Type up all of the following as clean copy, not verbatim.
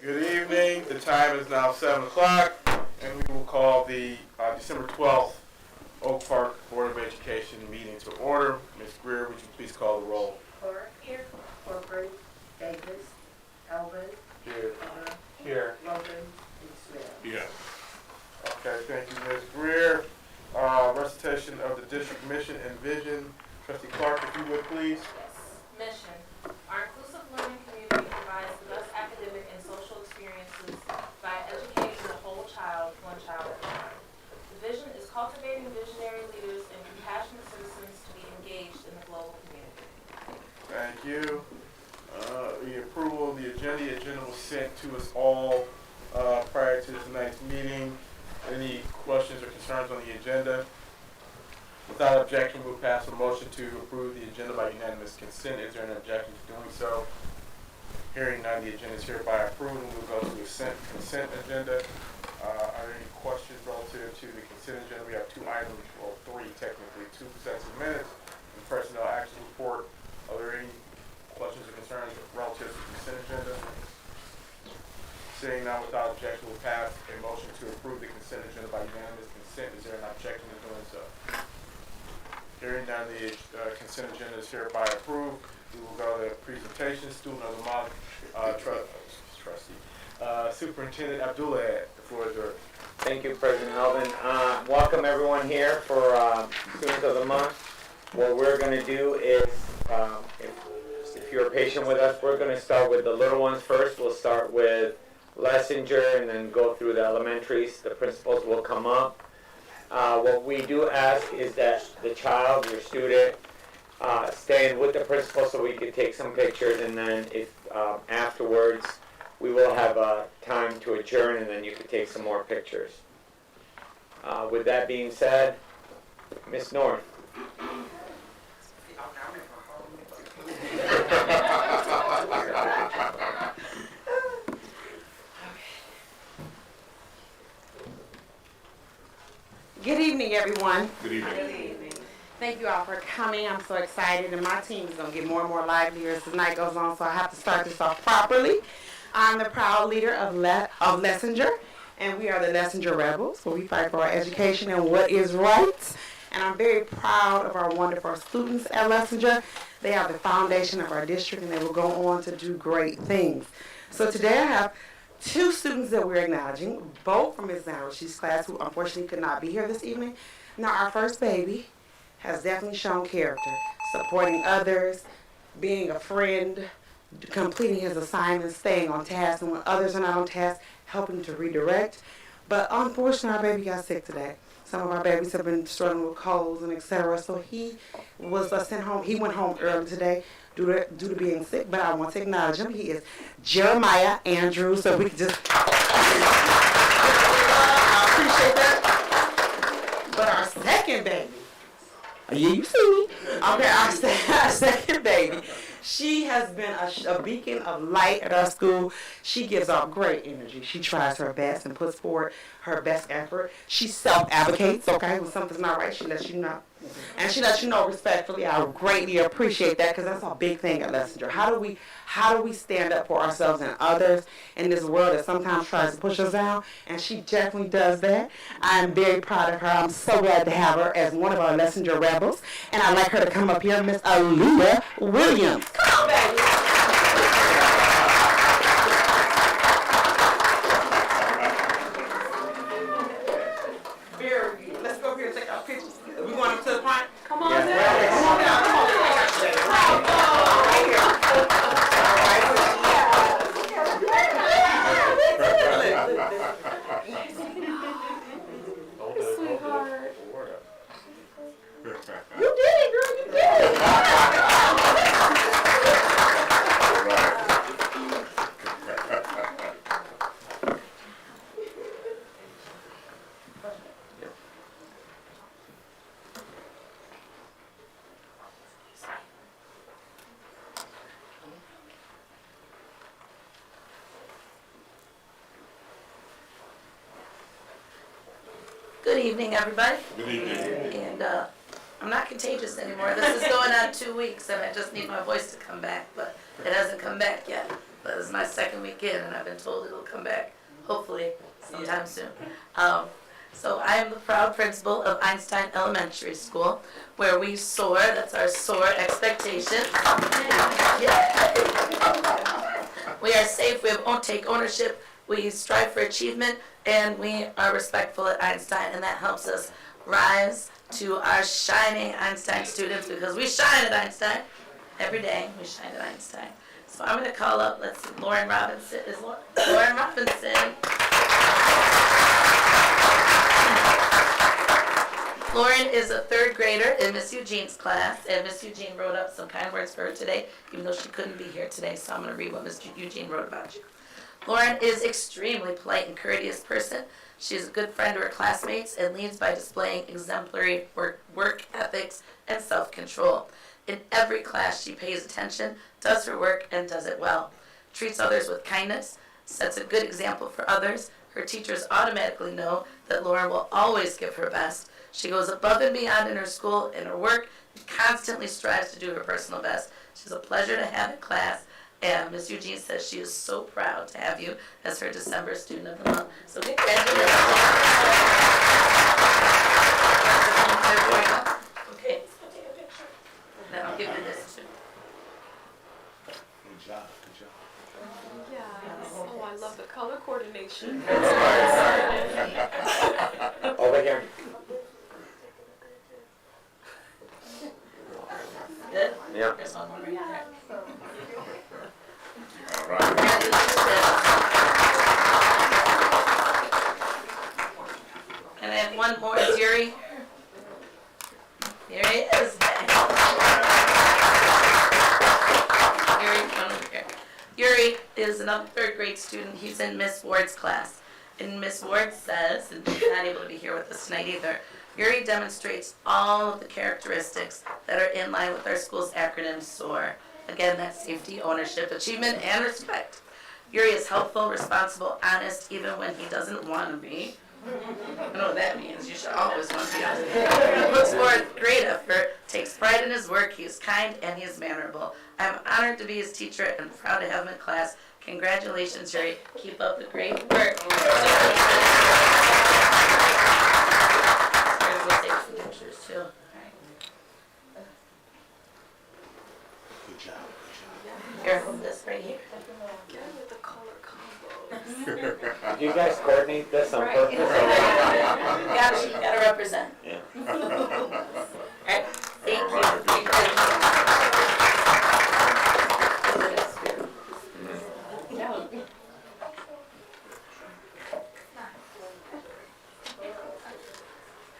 Good evening. The time is now 7 o'clock, and we will call the December 12th Oak Park Board of Education meeting to order. Ms. Greer, would you please call the roll? Clark. Here. Corcoran. Davis. Elvin. Here. Hunter. Here. Logan. And Smith. Yes. Okay, thank you, Ms. Greer. Recitation of the district mission and vision. Trustee Clark, if you would, please. Yes. Mission. Our inclusive learning community provides the best academic and social experiences by educating the whole child, one child at a time. The vision is cultivating visionary leaders and compassionate citizens to be engaged in the global community. Thank you. The approval of the agenda was sent to us all prior to tonight's meeting. Any questions or concerns on the agenda? Without objection, we'll pass a motion to approve the agenda by unanimous consent. Is there an objection to doing so? Hearing none, the agenda is hereby approved, and we'll go to the consent agenda. Are there any questions relative to the consent agenda? We have two items, well, three technically, two sets of minutes and personnel action report. Are there any questions or concerns relative to the consent agenda? Seeing none, without objection, we'll pass a motion to approve the consent agenda by unanimous consent. Is there an objection to doing so? Hearing none, the consent agenda is hereby approved. We will go to presentation. Student of the month, trustee. Superintendent Abdullah, the floor is yours. Thank you, President Elvin. Welcome everyone here for Student of the Month. What we're going to do is, if you're patient with us, we're going to start with the little ones first. We'll start with Lessinger and then go through the elementaries. The principals will come up. What we do ask is that the child, your student, stand with the principal so we can take some pictures, and then if afterwards we will have time to adjourn, and then you can take some more pictures. With that being said, Ms. North. Good evening, everyone. Good evening. Good evening. Thank you all for coming. I'm so excited, and my team is going to get more and more lively as the night goes on, so I have to start this off properly. I'm the proud leader of Lessinger, and we are the Lessinger Rebels, where we fight for our education and what is right. And I'm very proud of our wonderful students at Lessinger. They are the foundation of our district, and they will go on to do great things. So today I have two students that we're acknowledging, both from Ms. Naroshi's class, who unfortunately could not be here this evening. Now, our first baby has definitely shown character, supporting others, being a friend, completing his assignments, staying on task, and when others are not on task, helping to redirect. But unfortunately, our baby got sick today. Some of our babies have been struggling with colds and etc. So he was sent home. He went home early today due to being sick. But I want to acknowledge him. He is Jeremiah Andrews. So we can just I appreciate that. But our second baby, yeah, you see me. Okay, our second baby. She has been a beacon of light at our school. She gives off great energy. She tries her best and puts forward her best effort. She self-advocates, okay? When something's not right, she lets you know. And she lets you know respectfully. I greatly appreciate that because that's a big thing at Lessinger. How do we stand up for ourselves and others in this world that sometimes tries to push us down? And she definitely does that. I'm very proud of her. I'm so glad to have her as one of our Lessinger Rebels. And I'd like her to come up here, Miss Aaliyah Williams. Come on, baby. Very good. Let's go up here and take our pictures. We going up to the front? Come on, Yeah. Zach. Come on down. Come on. I got you, baby. Right here. All right. Sweetheart. You did it, girl. You did it. Good evening, everybody. Good evening. And I'm not contagious anymore. This is going on 2 weeks, and I just need my voice to come back, but it hasn't come back yet. But it's my second weekend, and I've been told it'll come back, hopefully, sometime soon. So I am the proud principal of Einstein Elementary School, where we soar, that's our SOAR expectations. Yeah. We are safe, we take ownership, we strive for achievement, and we are respectful at Einstein, and that helps us rise to our shining Einstein students, because we shine at Einstein. Every day, we shine at Einstein. So I'm going to call up, let's see, Lauren Robinson. Is Lauren Robinson. Lauren is a third grader in Miss Eugene's class, and Miss Eugene wrote up some kind words for her today, even though she couldn't be here today, so I'm going to read what Miss Eugene wrote about you. Lauren is extremely polite and courteous person. She is a good friend to her classmates and leads by displaying exemplary work ethics and self-control. In every class, she pays attention, does her work, and does it well. Treats others with kindness, sets a good example for others. Her teachers automatically know that Lauren will always give her best. She goes above and beyond in her school, in her work, and constantly strives to do her personal best. She's a pleasure to have in class, and Ms. Eugene says she is so proud to have you as her December Student of the Month. So congratulations. Okay, let's go take a picture. Then I'll give you this too. Good job, good job. Yes. Oh, I love the color coordination. Over here. Good? Yeah. There's one more right there. All right. And I have one more, is Yuri. Here he is. Yuri, come over here. Yuri is another third grade student. He's in Miss Ward's class. And Miss Ward says, and she's not able to be here with us tonight either, Yuri demonstrates all of the characteristics that are in line with our school's acronym SOAR. Again, that's safety, ownership, achievement, and respect. Yuri is helpful, responsible, honest, even when he doesn't want to be. I know what that means. You should always want to be honest. He puts forth great effort, takes pride in his work, he is kind, and he is mannerable. I am honored to be his teacher and proud to have him in class. Congratulations, Yuri. Keep up the great work. We'll take some pictures too. All right. Good job, good Here, hold this right here. Again with the color combos. Did you guys coordinate this on purpose? You gotta represent. Yeah. All right, thank you.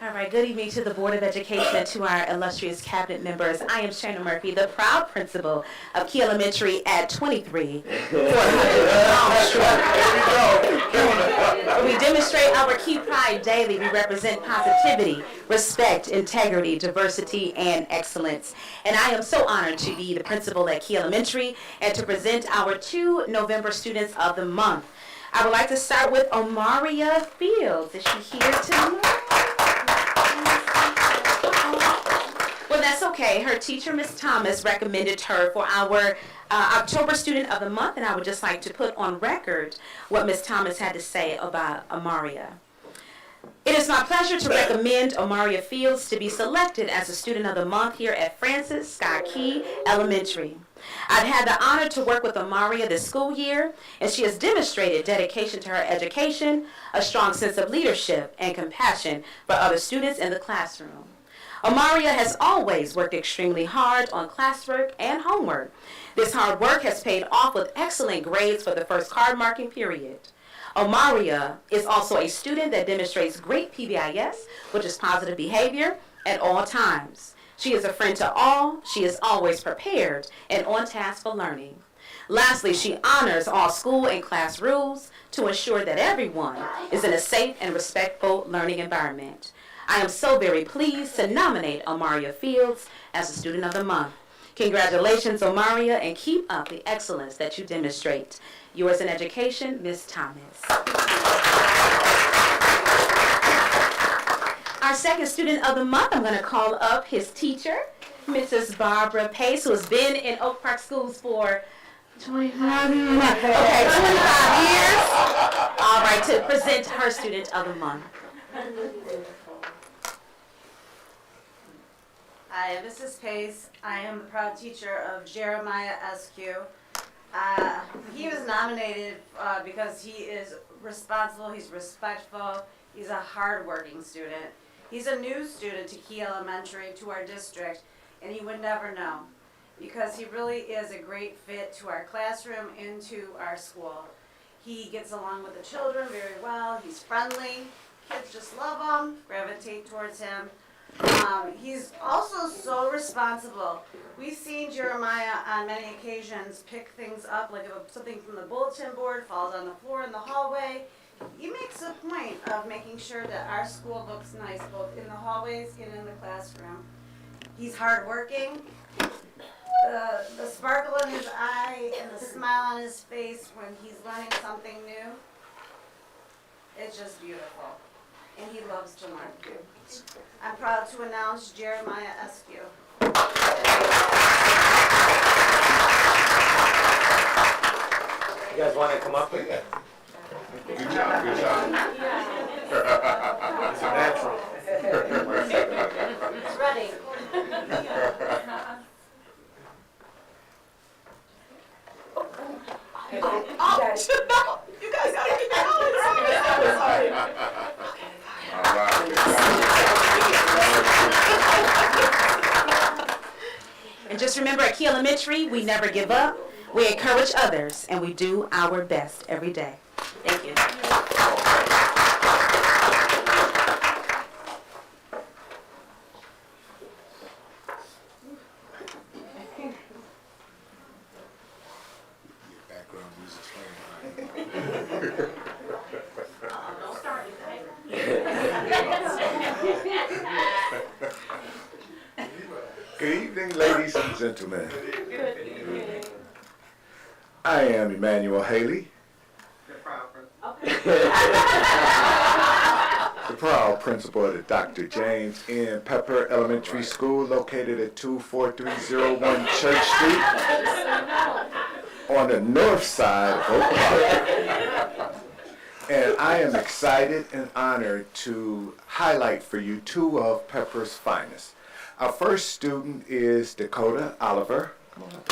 All right, good evening to the Board of Education and to our illustrious cabinet members. I am Shannon Murphy, the proud principal of Key Elementary at 23 We demonstrate our Key Pride daily. We represent positivity, respect, integrity, diversity, and excellence. And I am so honored to be the principal at Key Elementary and to present our 2 November Students of the Month. I would like to start with Omaria Fields. Is she here tonight? Well, that's okay. Her teacher, Miss Thomas, recommended her for our October Student of the Month, and I would just like to put on record what Miss Thomas had to say about Omaria. It is my pleasure to recommend Omaria Fields to be selected as a Student of the Month here at Francis Scott Key Elementary. I've had the honor to work with Omaria this school year, and she has demonstrated dedication to her education, a strong sense of leadership, and compassion for other students in the classroom. Omaria has always worked extremely hard on classwork and homework. This hard work has paid off with excellent grades for the first card marking period. Omaria is also a student that demonstrates great PBIS, which is positive behavior, at all times. She is a friend to all. She is always prepared and on task for learning. Lastly, she honors all school and class rules to ensure that everyone is in a safe and respectful learning environment. I am so very pleased to nominate Omaria Fields as the Student of the Month. Congratulations, Omaria, and keep up the excellence that you demonstrate. Yours in education, Ms. Thomas. Our second Student of the Month, I'm going to call up his teacher, Mrs. Barbara Pace, who has been in Oak Park Schools for 25 years. Okay, 25 years. All right, to present her Student of the Month. Hi, Mrs. Pace. I am the proud teacher of Jeremiah SQ. He was nominated because he is responsible, he's respectful, he's a hardworking student. He's a new student to Key Elementary, to our district, and he would never know because he really is a great fit to our classroom and to our school. He gets along with the children very well, he's friendly, kids just love him, gravitate towards him. He's also so responsible. We've seen Jeremiah on many occasions pick things up, like if something from the bulletin board falls on the floor in the hallway. He makes a point of making sure that our school looks nice, both in the hallways and in the classroom. He's hardworking. The sparkle in his eye and the smile on his face when he's learning something new, it's just beautiful. And he loves to learn. I'm proud to announce Jeremiah SQ. You guys want to come up with that? Good job, good job. It's a natural. It's ready. You guys gotta keep going. Sorry. All right, good job. And just remember, at Key Elementary, we never give up, we encourage others, and we do our best every day. Thank you. Your background music's playing, right? Good evening, ladies and gentlemen. I am Emmanuel Haley, the proud principal of the Dr. James N. Pepper Elementary School, located at 24301 Church Street on the north side of Oak Park. And I am excited and honored to highlight for you two of Pepper's finest. Our first student is Dakota Oliver. Come on up.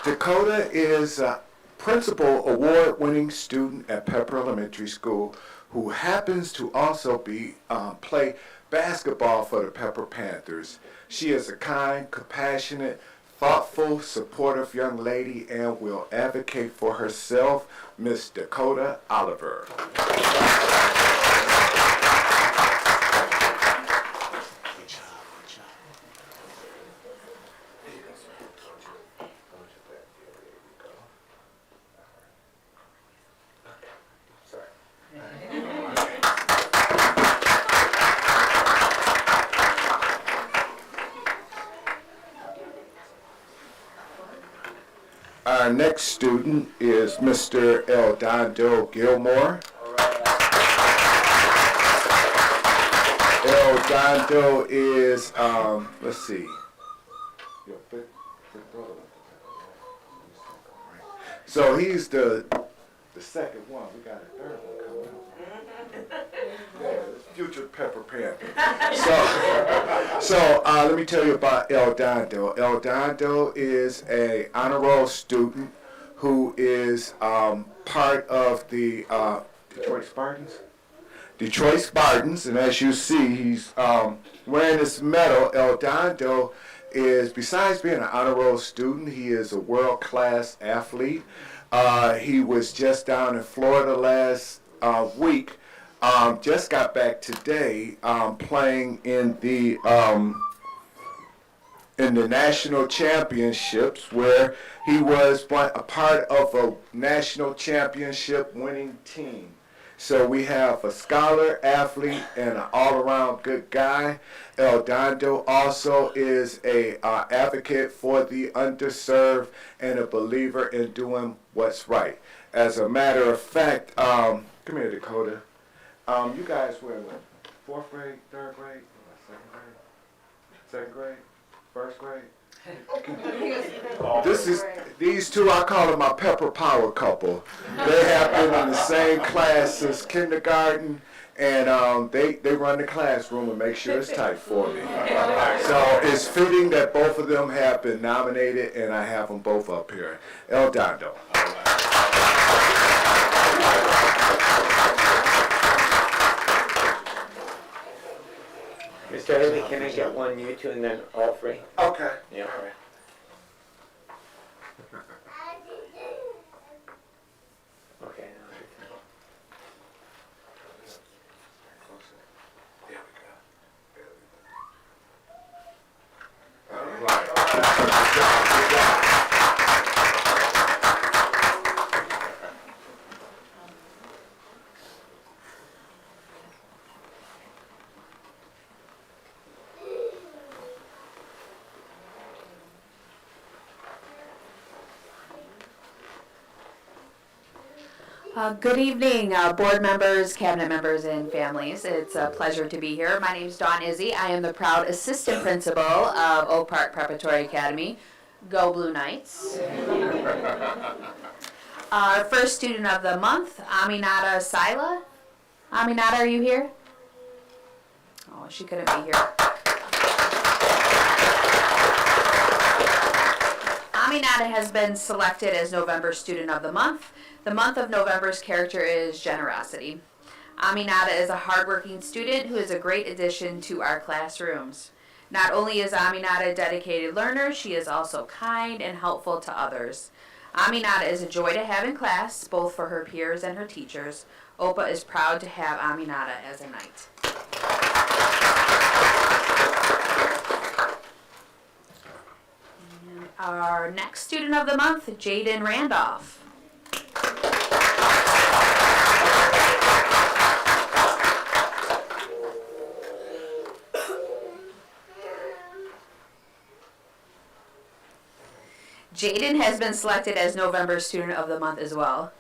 Dakota is a principal award-winning student at Pepper Elementary School who happens to also play basketball for the Pepper Panthers. She is a kind, compassionate, thoughtful, supportive young lady and will advocate for herself, Miss Dakota Oliver. Our next student is Mr. Eldondo Gilmore. Eldondo is, let's see. So he's the second one. We got a third one coming up. Yeah, future Pepper Panther. So let me tell you about Eldondo. Eldondo is a honor roll student who is part of the Detroit Spartans. Detroit Spartans, and as you see, he's wearing this medal. Eldondo is, besides being an honor roll student, he is a world-class athlete. He was just down in Florida last week. Just got back today playing in the national championships, where he was a part of a national championship winning team. So we have a scholar, athlete, and an all-around good guy. Eldondo also is a advocate for the underserved and a believer in doing what's right. As a matter of fact, come here, Dakota. You guys were in what, 4th grade, 3rd grade, 2nd grade? second grade, first grade. All These two, I call them my Pepper Power couple. They have been in the same class since kindergarten, and they run the classroom and make sure it's tight for me. So it's fitting that both of them have been nominated, and I have them both up here. El Dando. Mr. Haley, can I get one, you two, and then all three? Okay. Yeah. All right. Okay. Good evening, board members, cabinet members, and families. It's a pleasure to be here. My name is Dawn Izzy. I am the proud assistant principal of Oak Park Preparatory Academy. Go Blue Knights. Our first student of the month, Aminata Sila. Aminata, are you here? Oh, she couldn't be here. Aminata has been selected as November Student of the Month. The month of November's character is generosity. Aminata is a hardworking student who is a great addition to our classrooms. Not only is Aminata a dedicated learner, she is also kind and helpful to others. Aminata is a joy to have in class, both for her peers and her teachers. OPA is proud to have Aminata as a knight. And our next student of the month, Jaden Randolph. Jaden has been selected as November Student of the Month as well.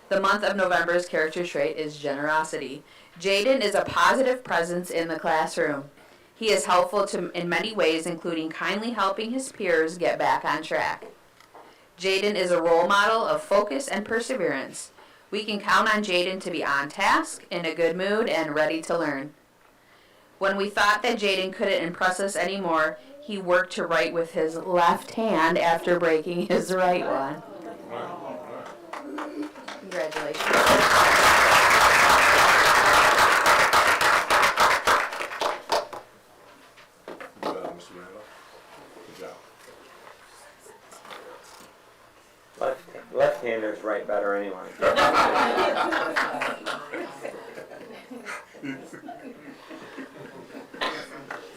The month of November's character trait is generosity. Jaden is a positive presence in the classroom. He is helpful in many ways, including kindly helping his peers get back on track. Jaden is a role model of focus and perseverance. We can count on Jaden to be on task, in a good mood, and ready to learn. When we thought that Jaden couldn't impress us anymore, he worked to write with his left hand after breaking his right one. Congratulations. Good job, Mr. Randolph. Good job. Left-handers write better anyway.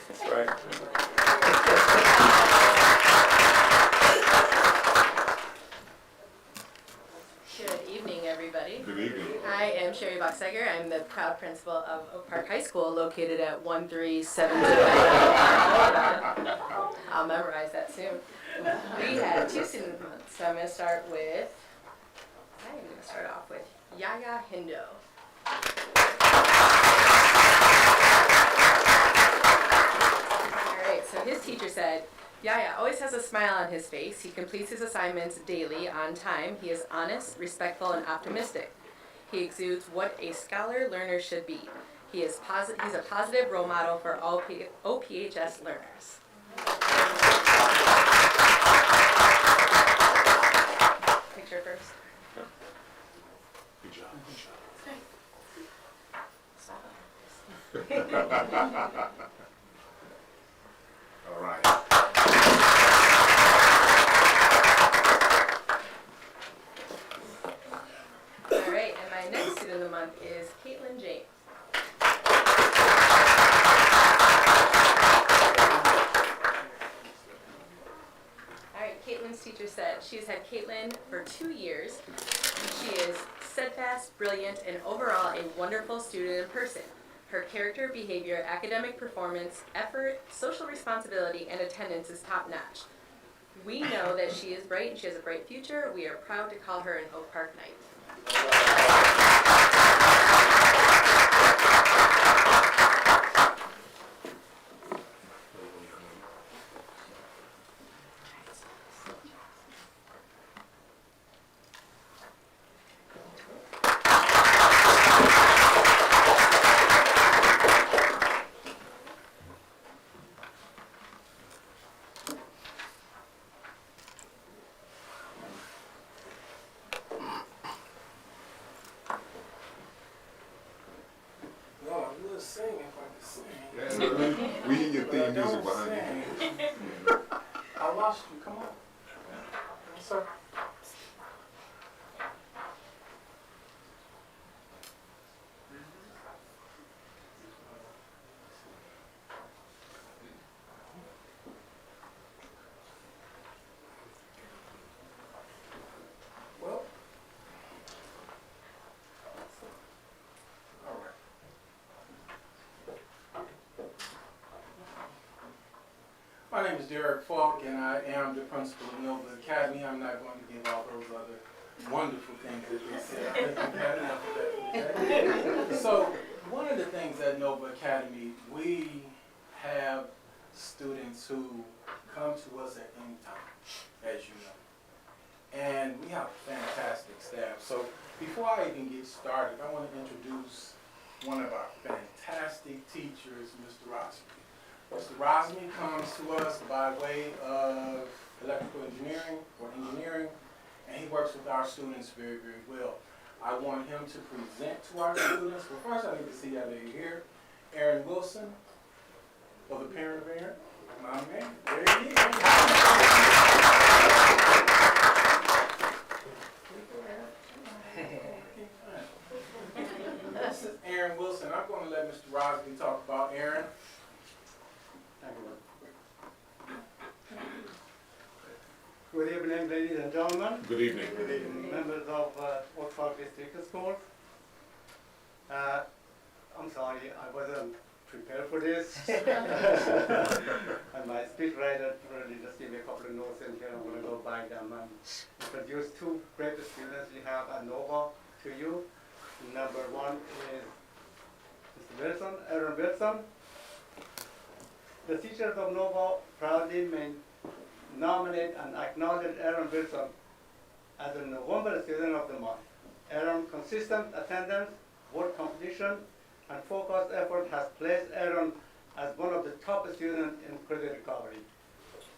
That's right. Good evening, everybody. Good evening. I am Sherry Boxegger. I'm the proud principal of Oak Park High School, located at 13729. I'll memorize that soon. We had two student months, so I'm going to start off with Yaya Hindo. All right, so his teacher said, Yaya always has a smile on his face. He completes his assignments daily on time. He is honest, respectful, and optimistic. He exudes what a scholar learner should be. He's a positive role model for all OPHS learners. Picture first. Good job. All right. All right, and my next student of the month is Caitlin James. All right, Caitlin's teacher said she's had Caitlin for 2 years. She is steadfast, brilliant, and overall a wonderful student in person. Her character, behavior, academic performance, effort, social responsibility, and attendance is top-notch. We know that she is bright and she has a bright future. We are proud to call her an Oak Park Knight. We hear your theme music behind you. I lost you, come on. Yes, sir. Well, all right. My name is Derek Falk, and I am the principal of Nova Academy. I'm not going to give all those other wonderful things that they said. I think we've had enough of that. Okay? So, one of the things at Nova Academy, we have students who come to us at any time, as you know. And we have a fantastic staff. So, before I even get started, I want to introduce one of our fantastic teachers, Mr. Rosby. Mr. Rosby comes to us by way of electrical engineering or engineering, and he works with our students very, very well. I want him to present to our students. Well, first I need to see that lady here, Aaron Wilson, or the parent of Aaron. My man, there he is. This is Aaron Wilson. I'm going to let Mr. Rosby talk about Aaron. Good evening, ladies and gentlemen. Good evening. Good evening, members of Oak Park District Schools. I'm sorry, I wasn't prepared for this. And my speechwriter really just gave me a couple of notes in here. I'm going to go by them and introduce two great students we have at Nova to you. Number one is Mr. Wilson, Aaron Wilson. The teachers of Nova proudly nominate and acknowledge Aaron Wilson as the November Student of the Month. Aaron's consistent attendance, work completion, and focused effort has placed Aaron as one of the top students in credit recovery,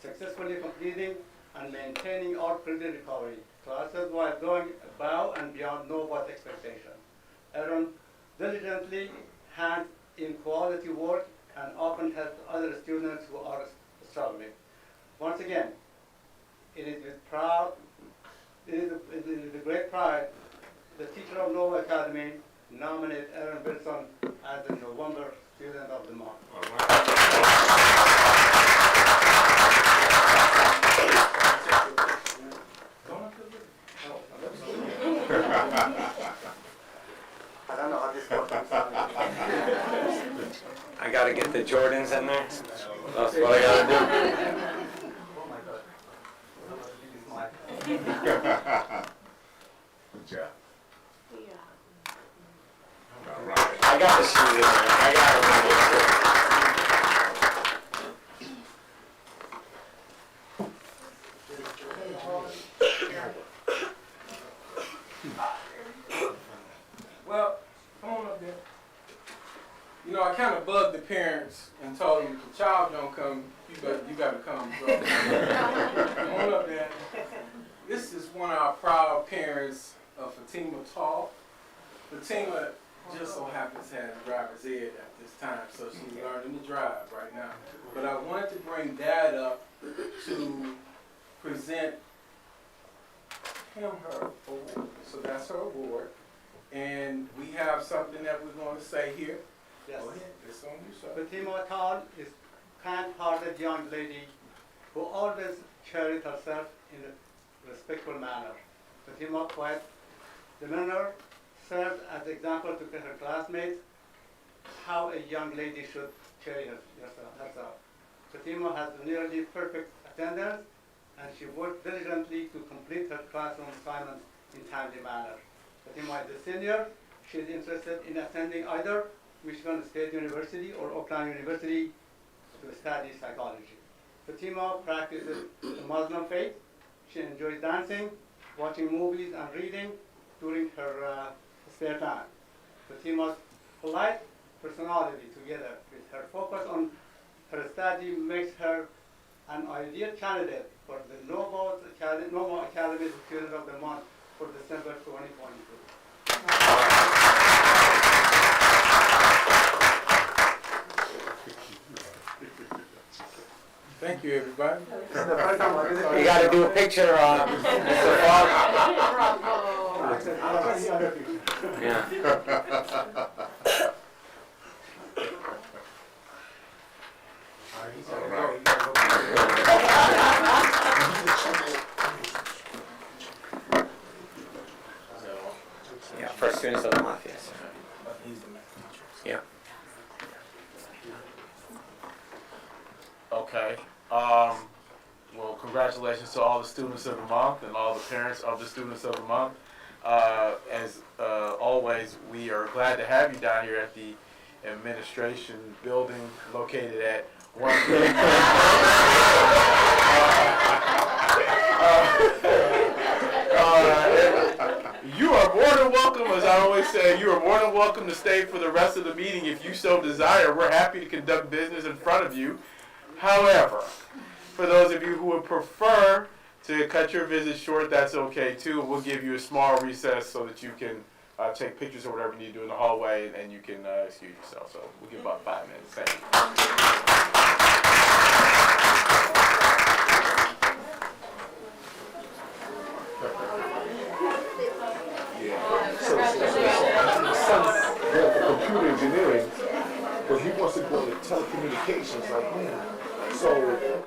successfully completing and maintaining all credit recovery classes while going above and beyond Nova's expectations. Aaron diligently hands in quality work and often helps other students who are struggling. Once again, it is with great pride the teacher of Nova Academy nominate Aaron Wilson as the November Student of the Month. All right. I don't know how this works. I'm sorry. I gotta get the Jordans in there. That's what I gotta do. Oh my God. I'm gonna give you smile. Good job. All right. I got the shoes in there. I got them. Well, come on up there. You know, I kind of bugged the parents and told them if the child don't come, you gotta come. So, come on up there. This is one of our proud parents of Fatima Tall. Fatima just so happens to have driver's ed at this time, so she's learning to drive right now. But I wanted to bring Dad up to present him her award. So that's her award. And we have something that we're going to say here. Yes. Go ahead. It's on you, sir. Fatima Tal is a kind-hearted young lady who always carried herself in a respectful manner. Fatima, quite the manner, served as an example to her classmates how a young lady should carry herself. Fatima has nearly perfect attendance, and she worked diligently to complete her classroom assignments in timely manner. Fatima is a senior. She is interested in attending either Michigan State University or Oakland University to study psychology. Fatima practices the Muslim faith. She enjoys dancing, watching movies, and reading during her spare time. Fatima's polite personality, together with her focus on her study, makes her an ideal candidate for the Nova Academy Student of the Month for December 2022. Thank you, everybody. You gotta do a picture, Mr. Fogg. Yeah. Yeah, for students of the month, yes. Yeah. Okay. Well, congratulations to all the students of the month and all the parents of the students of the month. As always, we are glad to have you down here at the administration building located at 1 You are more than welcome, as I always say, you are more than welcome to stay for the rest of the meeting if you so desire. We're happy to conduct business in front of you. However, for those of you who would prefer to cut your visit short, that's okay too. We'll give you a small recess so that you can take pictures or whatever you need to do in the hallway, and you can excuse yourself. So we'll give about 5 minutes. Thank My son's there for computer engineering, but he wants to go into telecommunications like me. So you.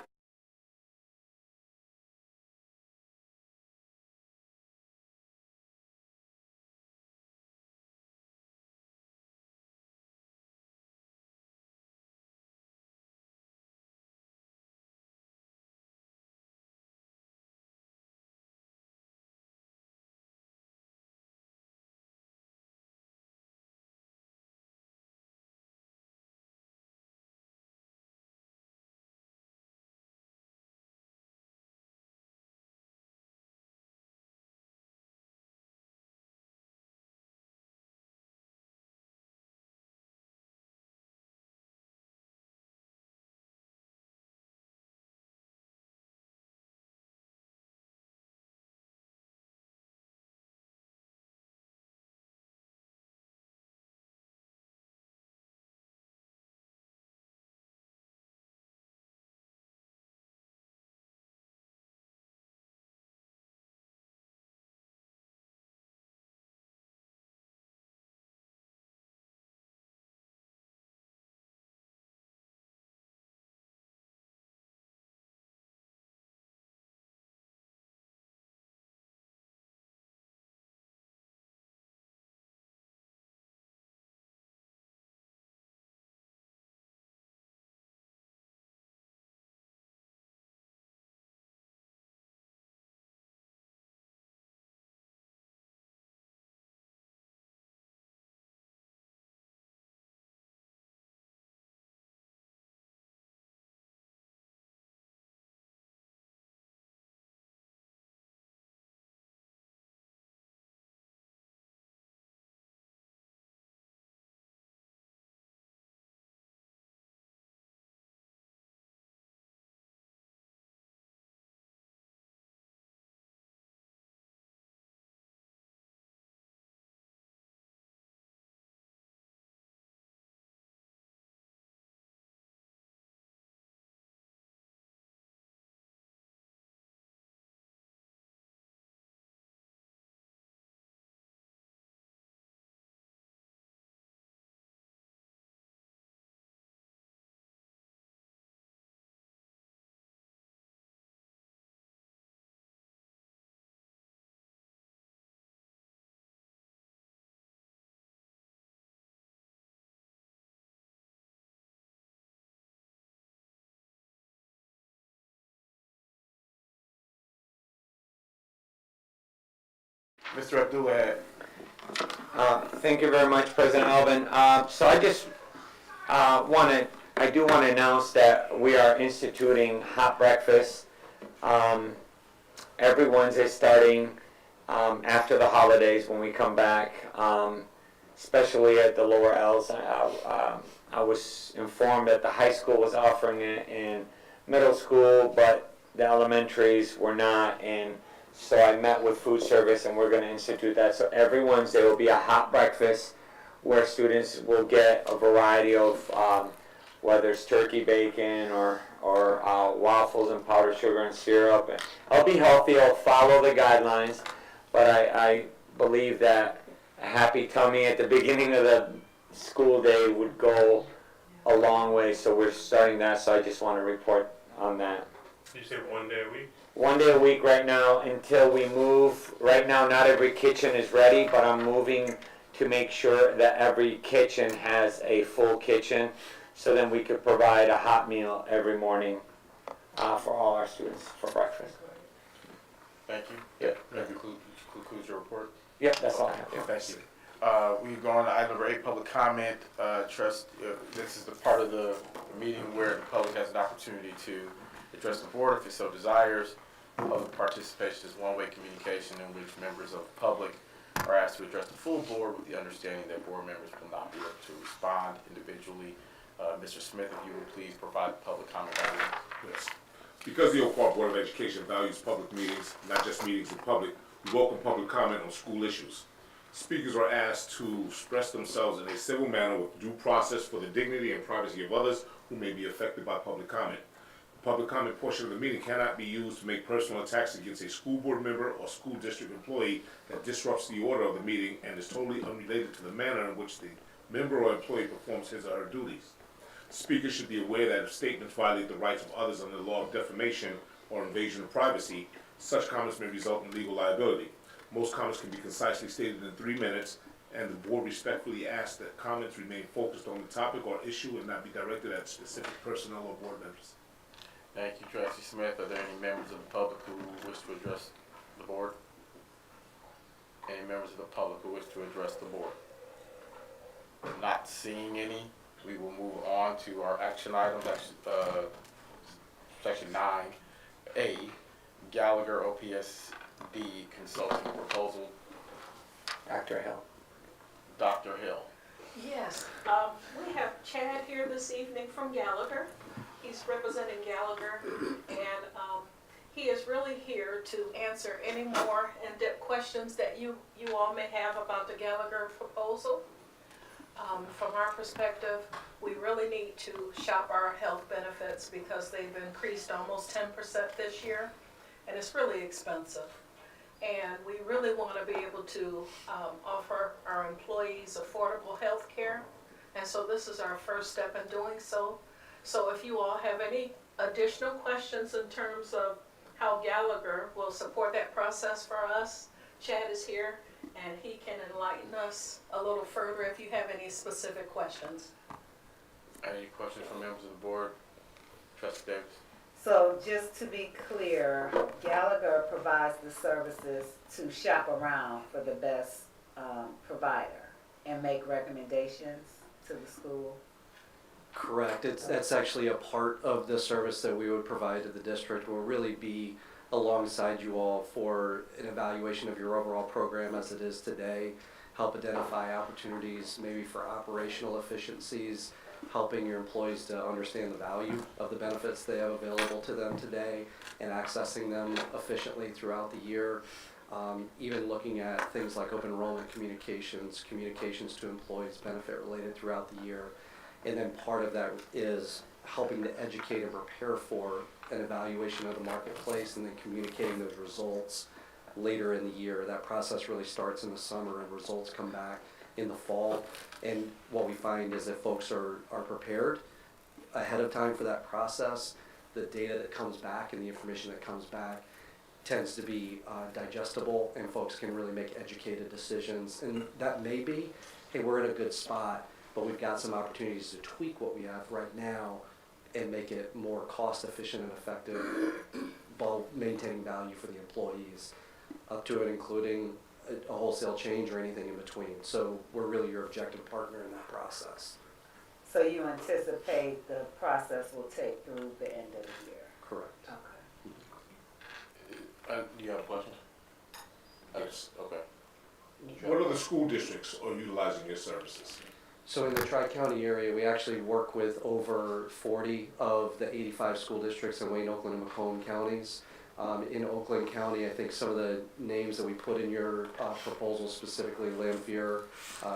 Mr. Abdullah. Thank you very much, President Alvin. So I just I do want to announce that we are instituting hot breakfast every Wednesday starting after the holidays when we come back, especially at the lower L's. I was informed that the high school was offering it in middle school, but the elementaries were not, and so I met with food service and we're going to institute that. So every Wednesday will be a hot breakfast where students will get a variety of whether it's turkey bacon or or waffles and powdered sugar and syrup. And I'll be healthy, I'll follow the guidelines, but I believe that a happy tummy at the beginning of the school day would go a long way, so we're starting that, so I just want to report on that. You say 1 day a week? 1 day a week right now until we move. Right now, not every kitchen is ready, but I'm moving to make sure that every kitchen has a full kitchen, so then we could provide a hot meal every morning for all our students for breakfast. Thank you. Yep. That concludes your report. Yep, that's all I have. Okay, thank you. We go on to item number 8, public comment. This is the part of the meeting where the public has an opportunity to address the board if it so desires. Public participation is one-way communication in which members of the public are asked to address the full board with the understanding that board members will not be able to respond individually. Mr. Smith, if you would please provide the public comment. Yes. Because the Oak Park Board of Education values public meetings, not just meetings with public, we welcome public comment on school issues. Speakers are asked to express themselves in a civil manner with due process for the dignity and privacy of others who may be affected by public comment. The public comment portion of the meeting cannot be used to make personal attacks against a school board member or school district employee that disrupts the order of the meeting and is totally unrelated to the manner in which the member or employee performs his or her duties. Speakers should be aware that if statements violate the rights of others under the law of defamation or invasion of privacy, such comments may result in legal liability. Most comments can be concisely stated in 3 minutes, and the board respectfully asks that comments remain focused on the topic or issue and not be directed at specific personnel or board members. Thank you, Trustee Smith. Are there any members of the public who wish to address the board? Any members of the public who wish to address the board? Not seeing any, we will move on to our action items. Section 9A, Gallagher OPSD consulting proposal. Dr. Hill. Dr. Hill. Yes, we have Chad here this evening from Gallagher. He's representing Gallagher, and he is really here to answer any more in-depth questions that you all may have about the Gallagher proposal. From our perspective, we really need to shop our health benefits because they've increased almost 10% this year, and it's really expensive. And we really want to be able to offer our employees affordable health care. And so this is our first step in doing so. So if you all have any additional questions in terms of how Gallagher will support that process for us, Chad is here and he can enlighten us a little further if you have any specific questions. Any questions from members of the board? Trustee Davis. So just to be clear, Gallagher provides the services to shop around for the best provider and make recommendations to the school? Correct. That's actually a part of the service that we would provide to the district. We'll really be alongside you all for an evaluation of your overall program as it is today, help identify opportunities maybe for operational efficiencies, helping your employees to understand the value of the benefits they have available to them today and accessing them efficiently throughout the year. Even looking at things like open enrollment communications to employees, benefit related throughout the year. And then part of that is helping to educate and prepare for an evaluation of the marketplace and then communicating those results later in the year. That process really starts in the summer and results come back in the fall. And what we find is that folks are prepared ahead of time for that process. The data that comes back and the information that comes back tends to be digestible and folks can really make educated decisions. And that may be, hey, we're in a good spot, but we've got some opportunities to tweak what we have right now and make it more cost efficient and effective while maintaining value for the employees, up to and including a wholesale change or anything in between. So we're really your objective partner in that process. So you anticipate the process will take through the end of the year? Correct. Okay. Do you have a question? Yes. Okay. What other school districts are utilizing your services? So in the Tri-County area, we actually work with over 40 of the 85 school districts in Wayne, Oakland, and Macomb counties. In Oakland County, I think some of the names that we put in your proposal, specifically Lamphere,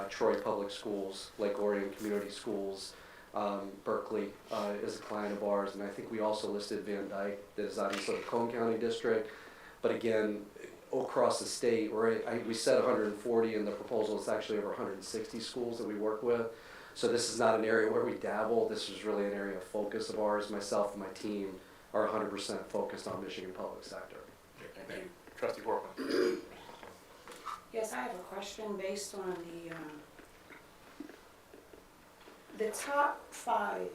Troy Public Schools, Lake Orion Community Schools, Berkeley is a client of ours, and I think we also listed Van Dyke, that is obviously the Macomb County district. But again, across the state, we said 140 in the proposal. It's actually over 160 schools that we work with. So this is not an area where we dabble. This is really an area of focus of ours. Myself and my team are 100% focused on Michigan public sector. Thank you. Trustee Workman. Yes, I have a question based on the top 5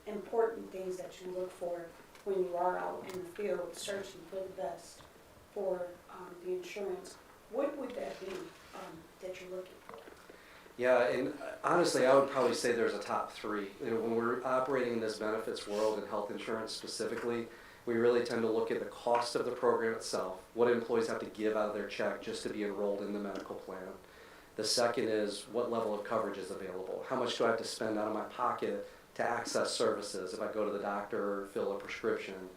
important things that you look for when you are out in the field searching for the best for the insurance. What would that be that you're looking for? Yeah, and honestly, I would probably say there's a top 3. You know, when we're operating in this benefits world and health insurance specifically, we really tend to look at the cost of the program itself, what employees have to give out of their check just to be enrolled in the medical plan. The second is what level of coverage is available. How much do I have to spend out of my pocket to access services if I go to the doctor or fill a prescription?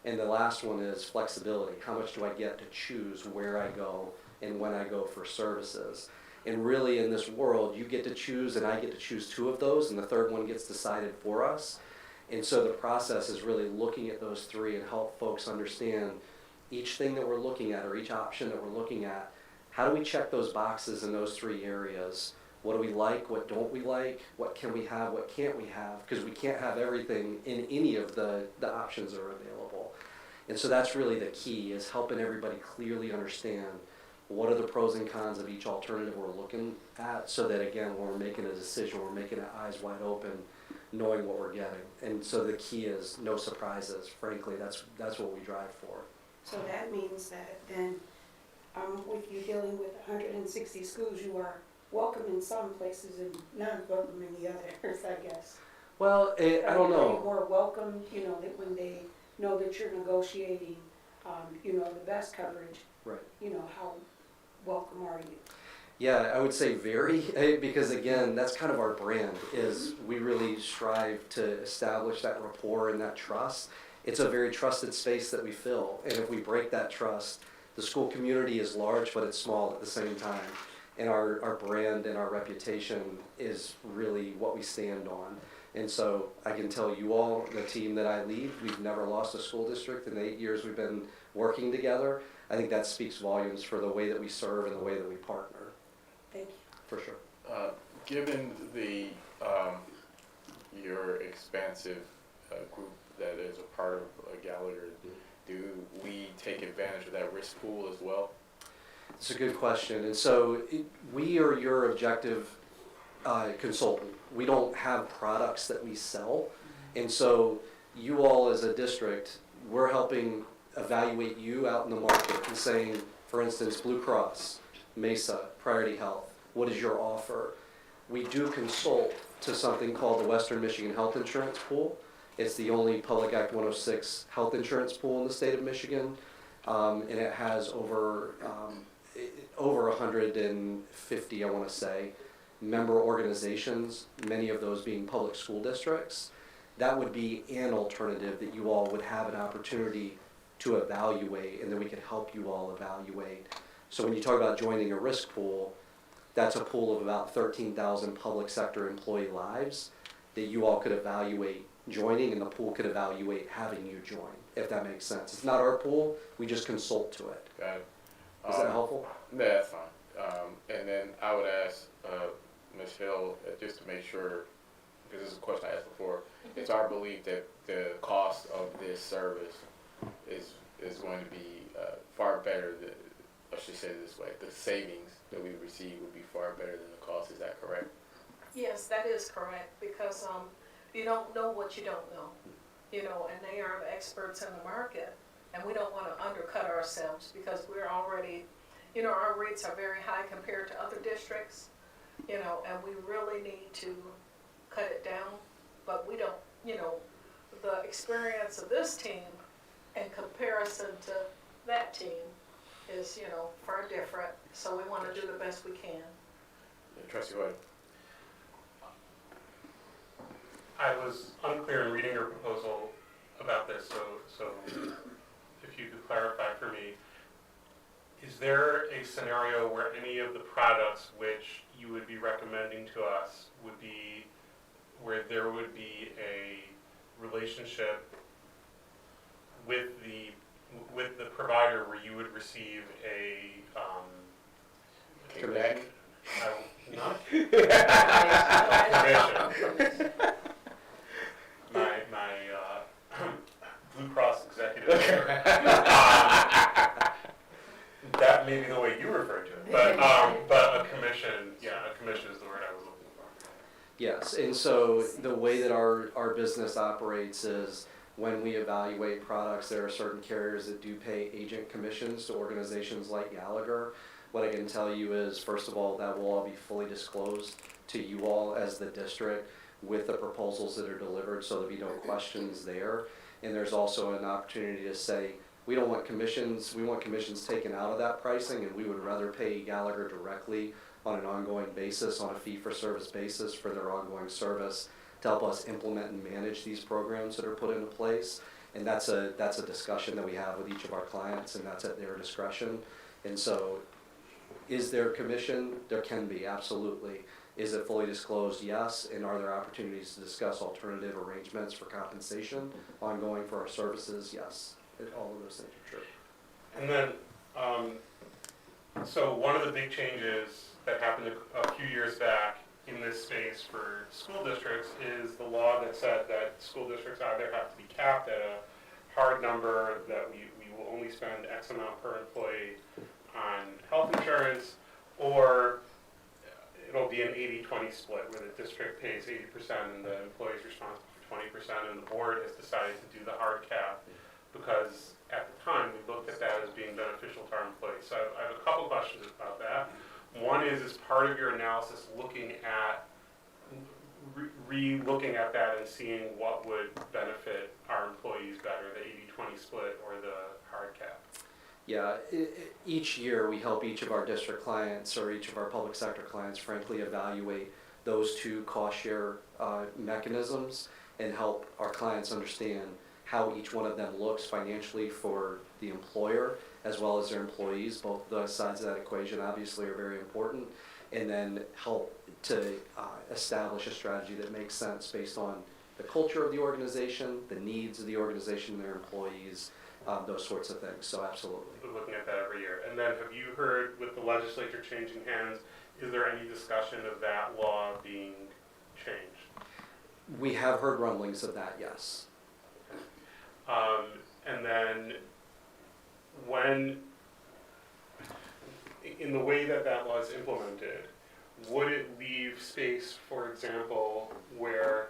And the last one is flexibility. How much do I get to choose where I go and when I go for services? And really in this world, you get to choose and I get to choose 2 of those, and the third one gets decided for us. And so the process is really looking at those 3 and help folks understand each thing that we're looking at or each option that we're looking at. How do we check those boxes in those 3 areas? What do we like? What don't we like? What can we have? What can't we have? Because we can't have everything in any of the options that are available. And so that's really the key, is helping everybody clearly understand what are the pros and cons of each alternative we're looking at, so that again, when we're making a decision, we're making it eyes wide open, knowing what we're getting. And so the key is no surprises. Frankly, that's what we drive for. So that means that then, with you dealing with 160 schools, you are welcome in some places and not welcome in the others, I guess. Well, I don't Are know. you more welcome, you know, that when they know that you're negotiating, you know, the best coverage? Right. You know, how welcome are you? Yeah, I would say very, because again, that's kind of our brand, is we really strive to establish that rapport and that trust. It's a very trusted space that we fill, and if we break that trust, the school community is large, but it's small at the same time. And our brand and our reputation is really what we stand on. And so I can tell you all, the team that I lead, we've never lost a school district in the 8 years we've been working together. I think that speaks volumes for the way that we serve and the way that we partner. Thank you. For sure. Given the your expansive group that is a part of Gallagher, do we take advantage of that risk pool as well? It's a good question. And so we are your objective consultant. We don't have products that we sell. And so you all as a district, we're helping evaluate you out in the market and saying, for instance, Blue Cross, Mesa, Priority Health, what is your offer? We do consult to something called the Western Michigan Health Insurance Pool. It's the only Public Act 106 health insurance pool in the state of Michigan. And it has over 150, I want to say, member organizations, many of those being public school districts. That would be an alternative that you all would have an opportunity to evaluate, and then we could help you all evaluate. So when you talk about joining a risk pool, that's a pool of about 13,000 public sector employee lives that you all could evaluate joining, and the pool could evaluate having you join, if that makes sense. It's not our pool, we just consult to it. Got it. Is that helpful? Yeah, that's fine. And then I would ask Ms. Hill, just to make sure, because this is a question I asked before, it's our belief that the cost of this service is going to be far better than, I should say it this way, the savings that we receive would be far better than the cost. Is that correct? Yes, that is correct, because you don't know what you don't know, you know, and they are the experts in the market, and we don't want to undercut ourselves, because we're already, you know, our rates are very high compared to other districts, you know, and we really need to cut it down, but we don't, you know, the experience of this team in comparison to that team is, you know, far different, so we want to do the best we can. Trustee White. I was unclear in reading your proposal about this, so if you could clarify for me, is there a scenario where any of the products which you would be recommending to us would be, where there would be a relationship with the provider where you would receive a, Kickback? Not commission. My Blue Cross executive. That may be the way you refer to it, but a commission, a commission is the word I was looking for. Yes, and so the way that our business operates is when we evaluate products, there are certain carriers that do pay agent commissions to organizations like Gallagher. What I can tell you is, first of all, that will all be fully disclosed to you all as the district with the proposals that are delivered, so there'll be no questions there. And there's also an opportunity to say, we don't want commissions, we want commissions taken out of that pricing, and we would rather pay Gallagher directly on an ongoing basis, on a fee-for-service basis for their ongoing service to help us implement and manage these programs that are put into place. And that's a discussion that we have with each of our clients, and that's at their discretion. And so, is there commission? There can be, absolutely. Is it fully disclosed? Yes. And are there opportunities to discuss alternative arrangements for compensation ongoing for our services? Yes. All of those things are true. And then, so one of the big changes that happened a few years back in this space for school districts is the law that said that school districts either have to be capped at a hard number, that we will only spend X amount per employee on health insurance, or it'll be an 80-20 split where the district pays 80% and the employee is responsible for 20%, and the board has decided to do the hard cap because at the time we looked at that as being beneficial to our employees. So I have a couple questions about that. One is part of your analysis looking at, re-looking at that and seeing what would benefit our employees better, the 80-20 split or the hard cap? Yeah, each year we help each of our district clients or each of our public sector clients, frankly, evaluate those two cost share mechanisms and help our clients understand how each one of them looks financially for the employer as well as their employees. Both the sides of that equation obviously are very important, and then help to establish a strategy that makes sense based on the culture of the organization, the needs of the organization and their employees, those sorts of things. So absolutely. We're looking at that every year. And then have you heard, with the legislature changing hands, is there any discussion of that law being changed? We have heard rumblings of that, yes. And then when, in the way that that law is implemented, would it leave space, for example, where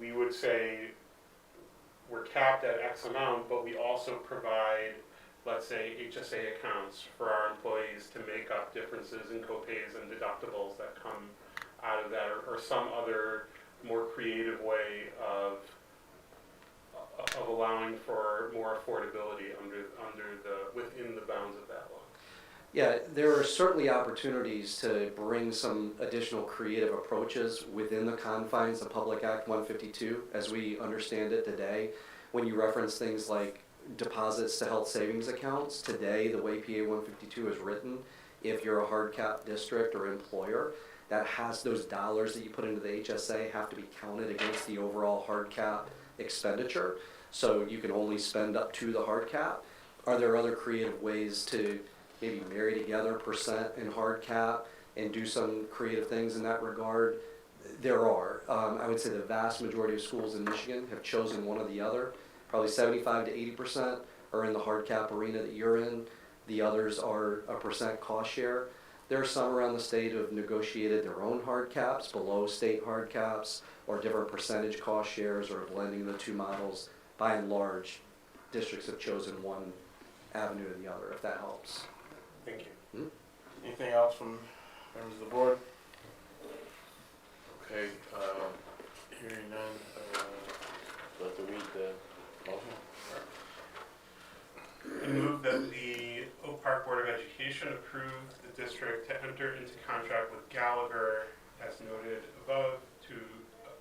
we would say we're capped at X amount, but we also provide, let's say, HSA accounts for our employees to make up differences in copays and deductibles that come out of that, or some other more creative way of allowing for more affordability within the bounds of that law? Yeah, there are certainly opportunities to bring some additional creative approaches within the confines of Public Act 152 as we understand it today. When you reference things like deposits to health savings accounts, today the way PA 152 is written, if you're a hard cap district or employer, that has those dollars that you put into the HSA have to be counted against the overall hard cap expenditure. So you can only spend up to the hard cap. Are there other creative ways to maybe marry together percent and hard cap and do some creative things in that regard? There are. I would say the vast majority of schools in Michigan have chosen one or the other. Probably 75 to 80% are in the hard cap arena that you're in. The others are a percent cost share. There are some around the state who have negotiated their own hard caps below state hard caps, or different percentage cost shares, or blending the two models. By and large, districts have chosen one avenue or the other, if that helps. Thank you. Anything else from members of the board? Okay, hearing none, Let to read the motion. I move that the Oak Park Board of Education approve the district to enter into contract with Gallagher, as noted above, to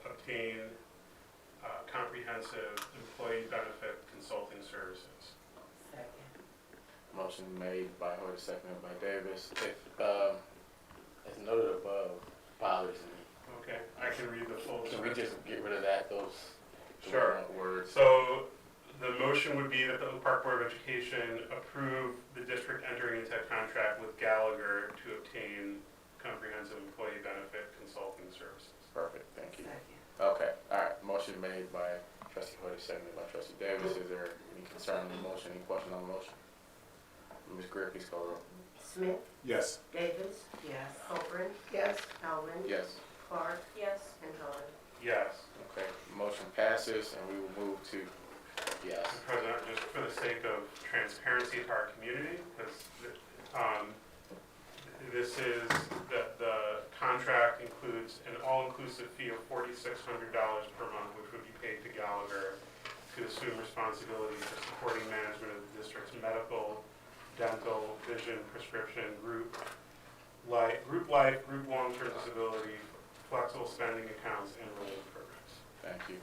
obtain comprehensive employee benefit consulting services. Second. Motion made by Hoyt, seconded by Davis. If, as noted above, bothers me. Okay, I can read the full Can we description. just get rid of that, those Sure. words? So the motion would be that the Oak Park Board of Education approve the district entering into a contract with Gallagher to obtain comprehensive employee benefit consulting services. Perfect, thank you. Second. Okay, all right, motion made by trustee Hoyt, seconded by trustee Davis. Is there any concern on the motion, any question on the motion? Ms. Greer, please call the roll. Smith, Yes. Davis, Yes. Copeland, Yes. Elman, Yes. Clark, Yes. and Helen. Yes. Okay, motion passes, and we will move to, yes. Mr. President, just for the sake of transparency to our community, because this is, the contract includes an all-inclusive fee of $4,600 per month, which would be paid to Gallagher to assume responsibility for supporting management of the district's medical, dental, vision, prescription, group life, group long-term disability, flexible spending accounts, and related programs. Thank you.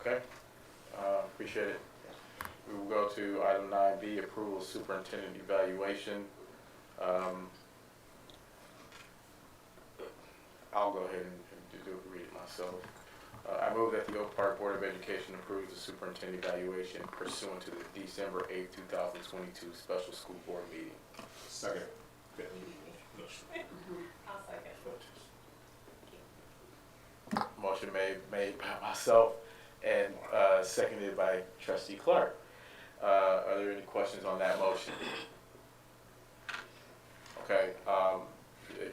Okay, appreciate it. We will go to item 9B, approval of superintendent evaluation. I'll go ahead and read it myself. I move that the Oak Park Board of Education approves the superintendent evaluation pursuant to the December 8, 2022 special school board meeting. Second. I'll second. Motion made by myself and seconded by trustee Clark. Are there any questions on that motion? Okay,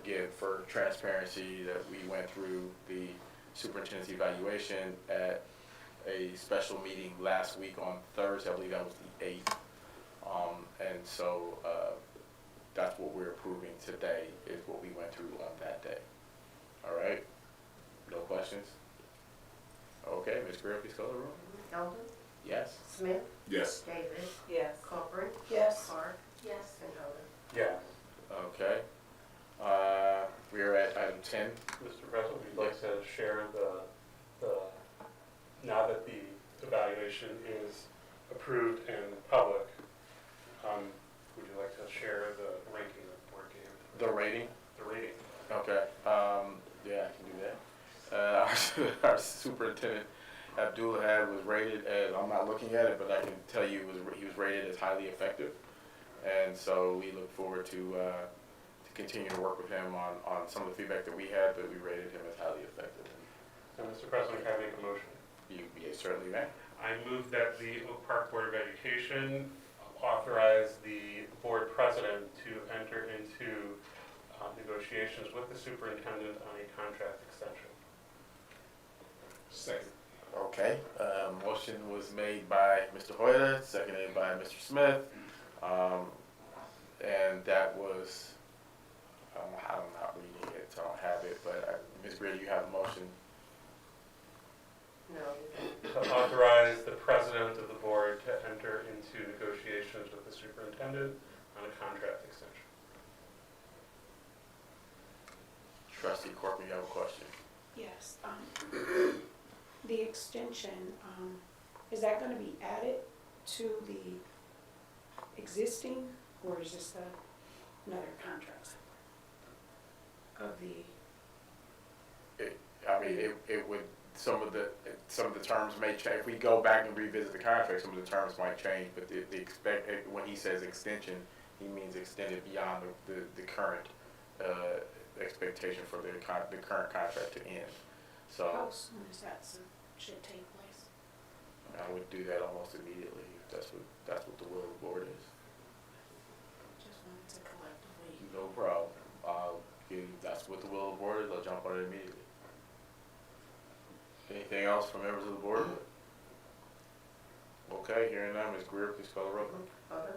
again, for transparency, that we went through the superintendent's evaluation at a special meeting last week on Thursday, I believe that was the 8th. And so that's what we're approving today, is what we went through on that day. All right? No questions? Okay, Ms. Greer, please call the roll. Elman, Yes. Smith, Yes. Davis, Yes. Copeland, Yes. Clark, Yes. and Helen. Yeah. Okay. We are at item 10. Mr. President, we'd like to share now that the evaluation is approved and public, would you like to share the ranking that the board gave? The rating? The rating. Okay. Yeah, I can do that. Our superintendent, Abdullah, was rated as, I'm not looking at it, but I can tell you he was rated as highly effective. And so we look forward to continue to work with him on some of the feedback that we had, but we rated him as highly effective. So, Mr. President, can I make a motion? You certainly may. I move that the Oak Park Board of Education authorize the board president to enter into negotiations with the superintendent on a contract extension. Second. Okay. Motion was made by Mr. Hoyt, seconded by Mr. Smith. And that was, I'm not reading it, so I don't have it, but Ms. Greer, you have a motion? No. To authorize the president of the board to enter into negotiations with the superintendent on a contract extension. Trustee Corcoran, you have a question? Yes. The extension, is that gonna be added to the existing, or is this another contract of the? It would, some of the terms may change. If we go back and revisit the contract, some of the terms might change, but when he says extension, he means extended beyond the current expectation for the current contract to end. So How soon is that should take place? I would do that almost immediately, if that's what the will of the board is. Just wanted to collectively. No problem. If that's what the will of the board is, I'll jump on it immediately. Anything else from members of the board? Okay, hearing none, Ms. Greer, please call the roll. Elman,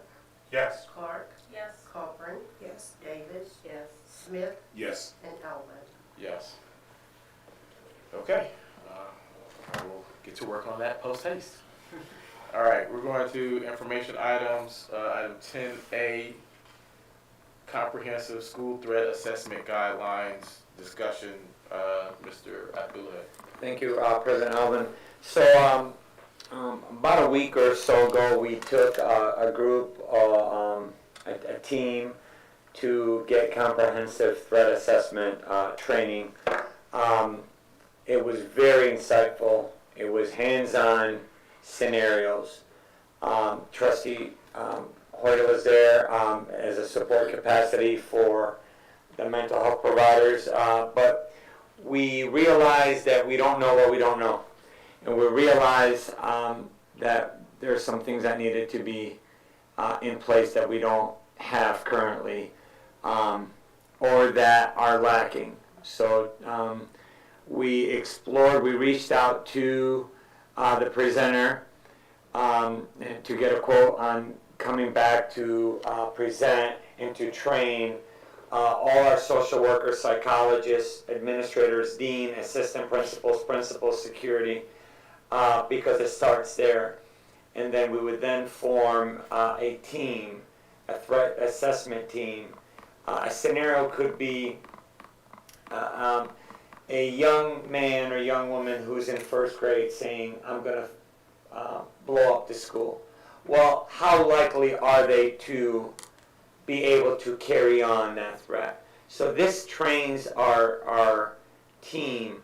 Yes. Clark, Yes. Copeland, Yes. Davis, Yes. Smith, Yes. and Elman. Yes. Okay. I will get to work on that post haste. All right, we're going to information items. Item 10A, comprehensive school threat assessment guidelines discussion. Mr. Abdullah. Thank you, President Alvin. So About a week or so ago, we took a group, a team, to get comprehensive threat assessment training. It was very insightful. It was hands-on scenarios. Trustee Hoyta was there as a support capacity for the mental health providers, but we realized that we don't know what we don't know. And we realized that there are some things that needed to be in place that we don't have currently, or that are lacking. So we explored, we reached out to the presenter to get a quote on coming back to present and to train all our social workers, psychologists, administrators, dean, assistant principals, security, because it starts there. And then we would then form a team, a threat assessment team. A scenario could be a young man or young woman who's in first grade saying, I'm going to blow up the school. Well, how likely are they to be able to carry on that threat? So this trains our team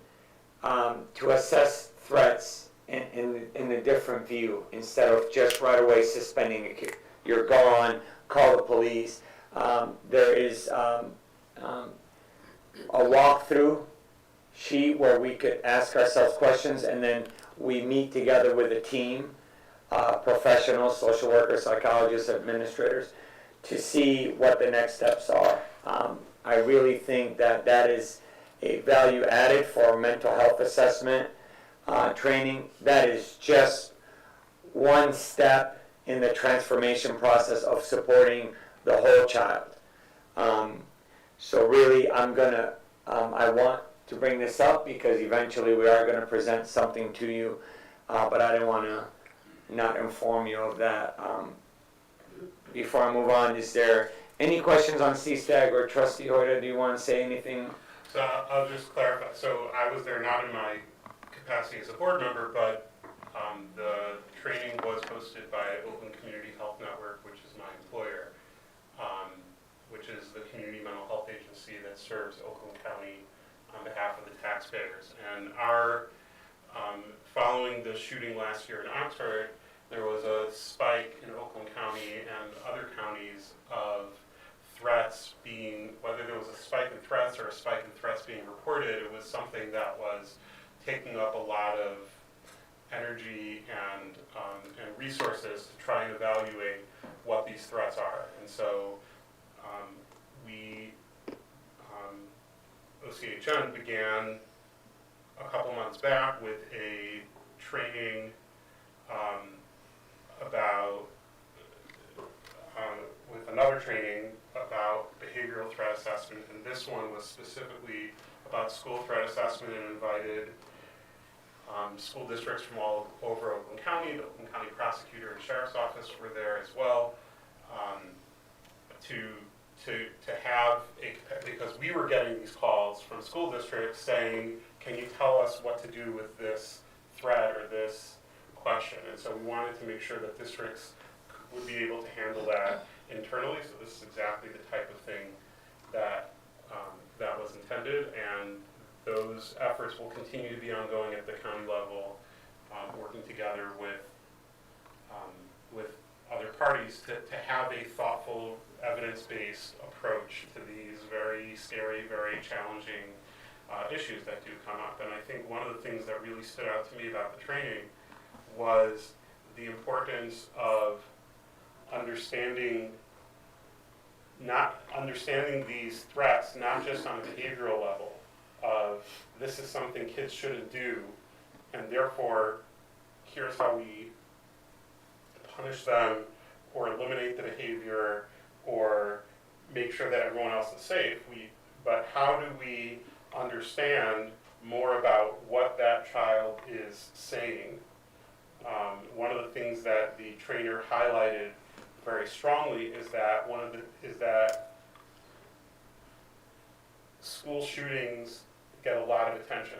to assess threats in a different view, instead of just right away suspending a kid. You're gone, call the police. There is a walkthrough sheet where we could ask ourselves questions, and then we meet together with a team, professionals, social workers, psychologists, administrators, to see what the next steps are. I really think that that is a value added for mental health assessment training. That is just one step in the transformation process of supporting the whole child. So really, I want to bring this up because eventually we are going to present something to you, but I didn't want to not inform you of that. Before I move on, is there any questions on CSTAG, or Trustee Hoyta, do you want to say anything? So I'll just clarify. So I was there not in my capacity as a board member, but the training was hosted by Oakland Community Health Network, which is my employer, which is the community mental health agency that serves Oakland County on behalf of the taxpayers. And our, following the shooting last year in Oxford, there was a spike in Oakland County and other counties of threats being, whether there was a spike in threats or a spike in threats being reported, it was something that was taking up a lot of energy and resources to try and evaluate what these threats are. And so we, OCHN began a couple months back with a training with another training about behavioral threat assessment, and this one was specifically about school threat assessment and invited school districts from all over Oakland County. The Oakland County prosecutor and sheriff's office were there as well, to have because we were getting these calls from school districts saying, can you tell us what to do with this threat or this question? And so we wanted to make sure that districts would be able to handle that internally. So this is exactly the type of thing that that was intended, and those efforts will continue to be ongoing at the county level, working together with other parties to have a thoughtful, evidence-based approach to these very scary, very challenging issues that do come up. And I think one of the things that really stood out to me about the training was the importance of understanding these threats, not just on a behavioral level of this is something kids shouldn't do, and therefore here's how we punish them or eliminate the behavior or make sure that everyone else is safe. But how do we understand more about what that child is saying? One of the things that the trainer highlighted very strongly is that school shootings get a lot of attention.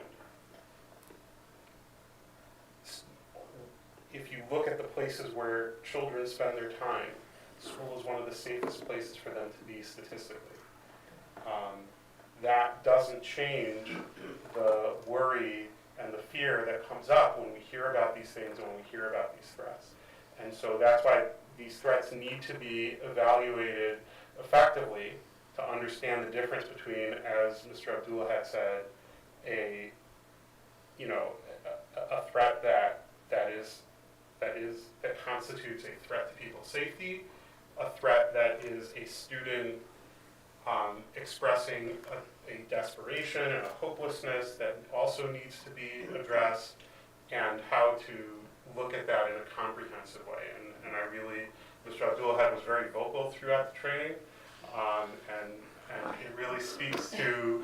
places where children spend their time, school is one of the safest places for them to be statistically. That doesn't change the worry and the fear that comes up when we hear about these things and when we hear about these threats. And so that's why these threats need to be evaluated effectively to understand the difference between, as Mr. Abdullah had said, a threat that constitutes a threat to people's safety, a threat that is a student expressing a desperation and a hopelessness that also needs to be addressed, and how to look at that in a comprehensive way. And I really, Mr. Abdullah was very vocal throughout the training, and it really speaks to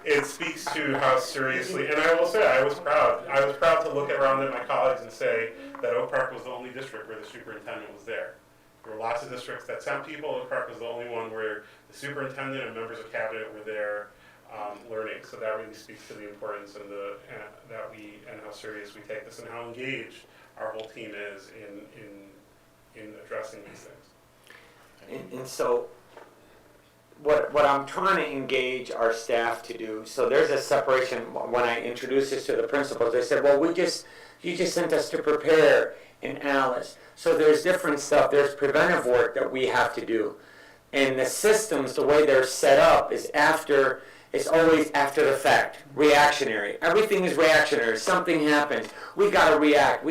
it speaks to how seriously, and I will say, I was proud to look around at my colleagues and say that Oak Park was the only district where the superintendent was there. There were lots of districts that sent people. Oak Park was the only one where the superintendent and members of cabinet were there learning. So that really speaks to the importance and how serious we take this and how engaged our whole team is in addressing these things. And so what I'm trying to engage our staff to do, so there's a separation. When I introduced this to the principals, they said, well, you just sent us to prepare in Alice. So there's different stuff. There's preventive work that we have to do. And the systems, the way they're set up, it's always after the fact, reactionary. Everything is reactionary. Something happens, we got to react.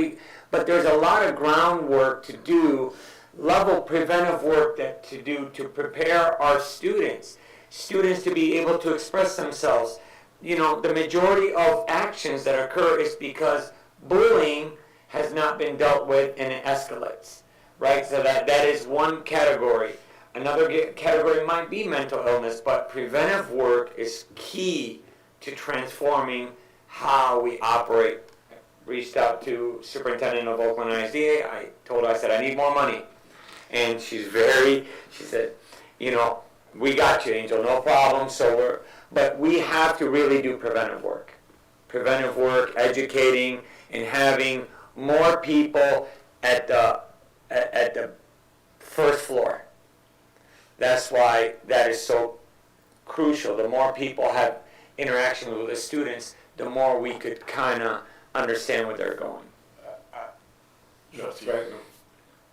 But there's a lot of groundwork to do, level preventive work to do to prepare our students to be able to express themselves. The majority of actions that occur is because bullying has not been dealt with and it escalates, right? So that is one category. Another category might be mental illness, but preventive work is key to transforming how we operate. Reached out to superintendent of Oakland ISD. I said, I need more money. And she said, we got you, Angel, no problem. But we have to really do preventive work, educating, and having more people at the first floor. That's why that is so crucial. The more people have interaction with the students, the more we could kind of understand where they're going. Trustee Magnum.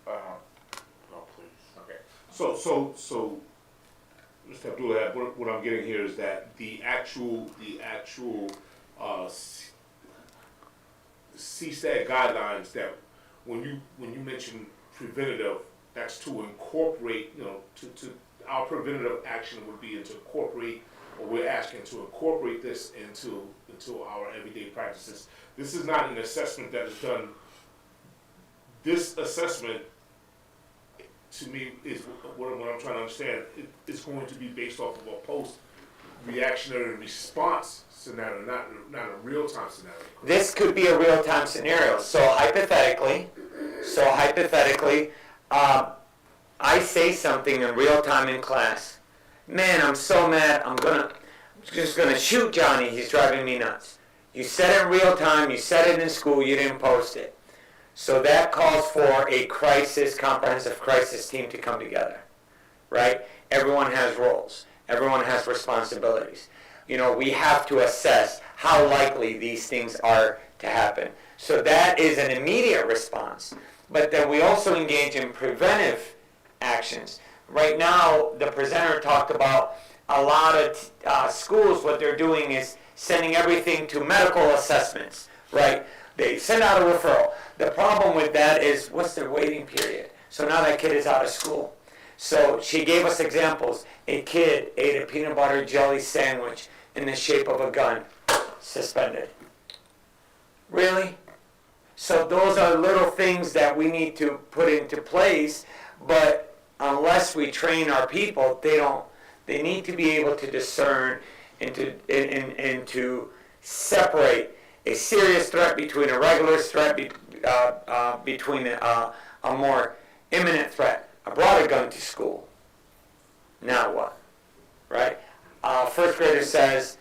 No, please. Okay. So, Mr. Abdullah, what I'm getting here is that the actual CSTAG guidelines, that when you mention preventative, that's to incorporate, to our preventative action would be to incorporate, or we're asking to incorporate this into our everyday practices. This is not an assessment that is done. This assessment, to me, is what I'm trying to understand. It's going to be based off of a post-reactionary response scenario, not a real-time scenario. This could be a real-time scenario. So hypothetically, I say something in real time in class. Man, I'm so mad. I'm just gonna shoot Johnny. He's driving me nuts. You said it in real time. You said it in school. You didn't post it. So that calls for a comprehensive crisis team to come together, right? Everyone has roles. Everyone has responsibilities. We have to assess how likely these things are to happen. So that is an immediate response. But then we also engage in preventive actions. Right now, the presenter talked about a lot of schools, what they're doing is sending everything to medical assessments, right? They send out a referral. The problem with that is, what's the waiting period? So now that kid is out of school. So she gave us examples. A kid ate a peanut butter jelly sandwich in the shape of a gun, suspended. Really? So those are little things that we need to put into place, but unless we train our people, they need to be able to discern and to separate a serious threat between a regular threat, between a more imminent threat. I brought a gun to school. Now what? Right? First grader says,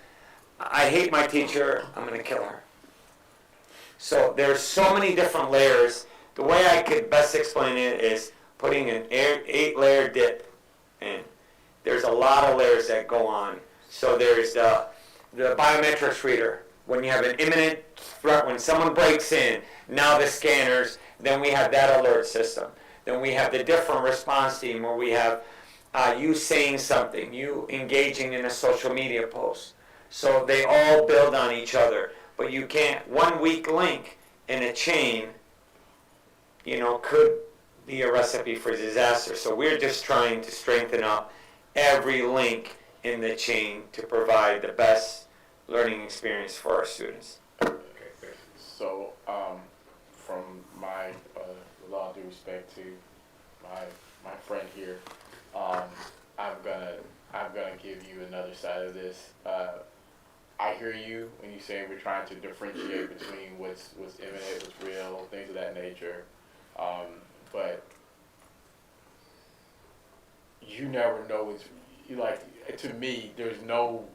I hate my teacher, I'm gonna kill her. So there's so many different layers. The way I could best explain it is putting an 8-layer dip in. There's a lot of layers that go on. So there's the biometrics reader. When you have an imminent threat, when someone breaks in, now the scanners, then we have that alert system. Then we have the different response team where we have you saying something, you engaging in a social media post. So they all build on each other. But you can't, one weak link in a chain, could be a recipe for disaster. So we're just trying to strengthen up every link in the chain to provide the best learning experience for our students. Okay, thank you. So, from my, with all due respect to my friend here, I'm gonna give you another side of this. I hear you when you say we're trying to differentiate between what's imminent, what's real, things of that nature. But you never know what's, to me, there's no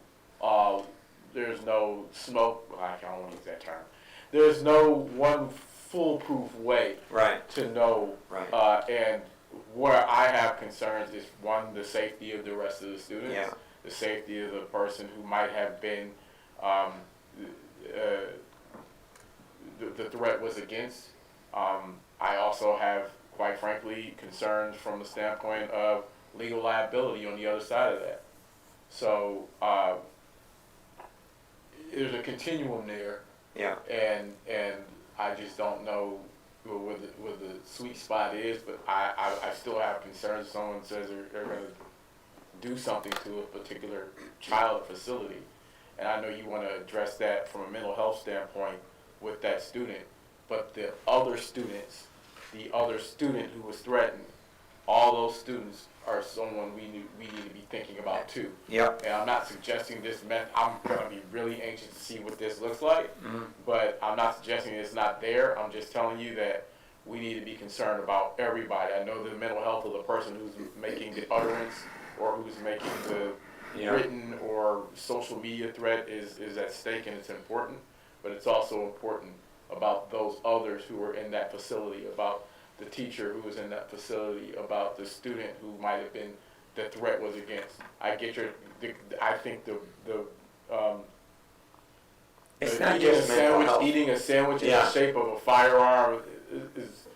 smoke, I don't want to use that term. There's no one foolproof way to know. Right. And where I have concerns is, one, the safety of the rest of the students, the safety of the person who might have been the threat was against. I also have, quite frankly, concerns from the standpoint of legal liability on the other side of that. So there's a continuum there. Yeah. And I just don't know where the sweet spot is, but I still have concerns if someone says they're going to do something to a particular child or facility. And I know you want to address that from a mental health standpoint with that student, but the other student who was threatened, all those students are someone we need to be thinking about too. Yep. And I'm not suggesting this I'm going to be really anxious to see what this looks like, but I'm not suggesting it's not there. I'm just telling you that we need to be concerned about everybody. I know the mental health of the person who's making the utterance or who's making the written or social media threat is at stake, and it's important, but it's also important about those others who are in that facility, about the teacher who was in that facility, about the student who might have been, the threat was against. I get I think it's not just mental health. Eating a sandwich in the shape of a firearm is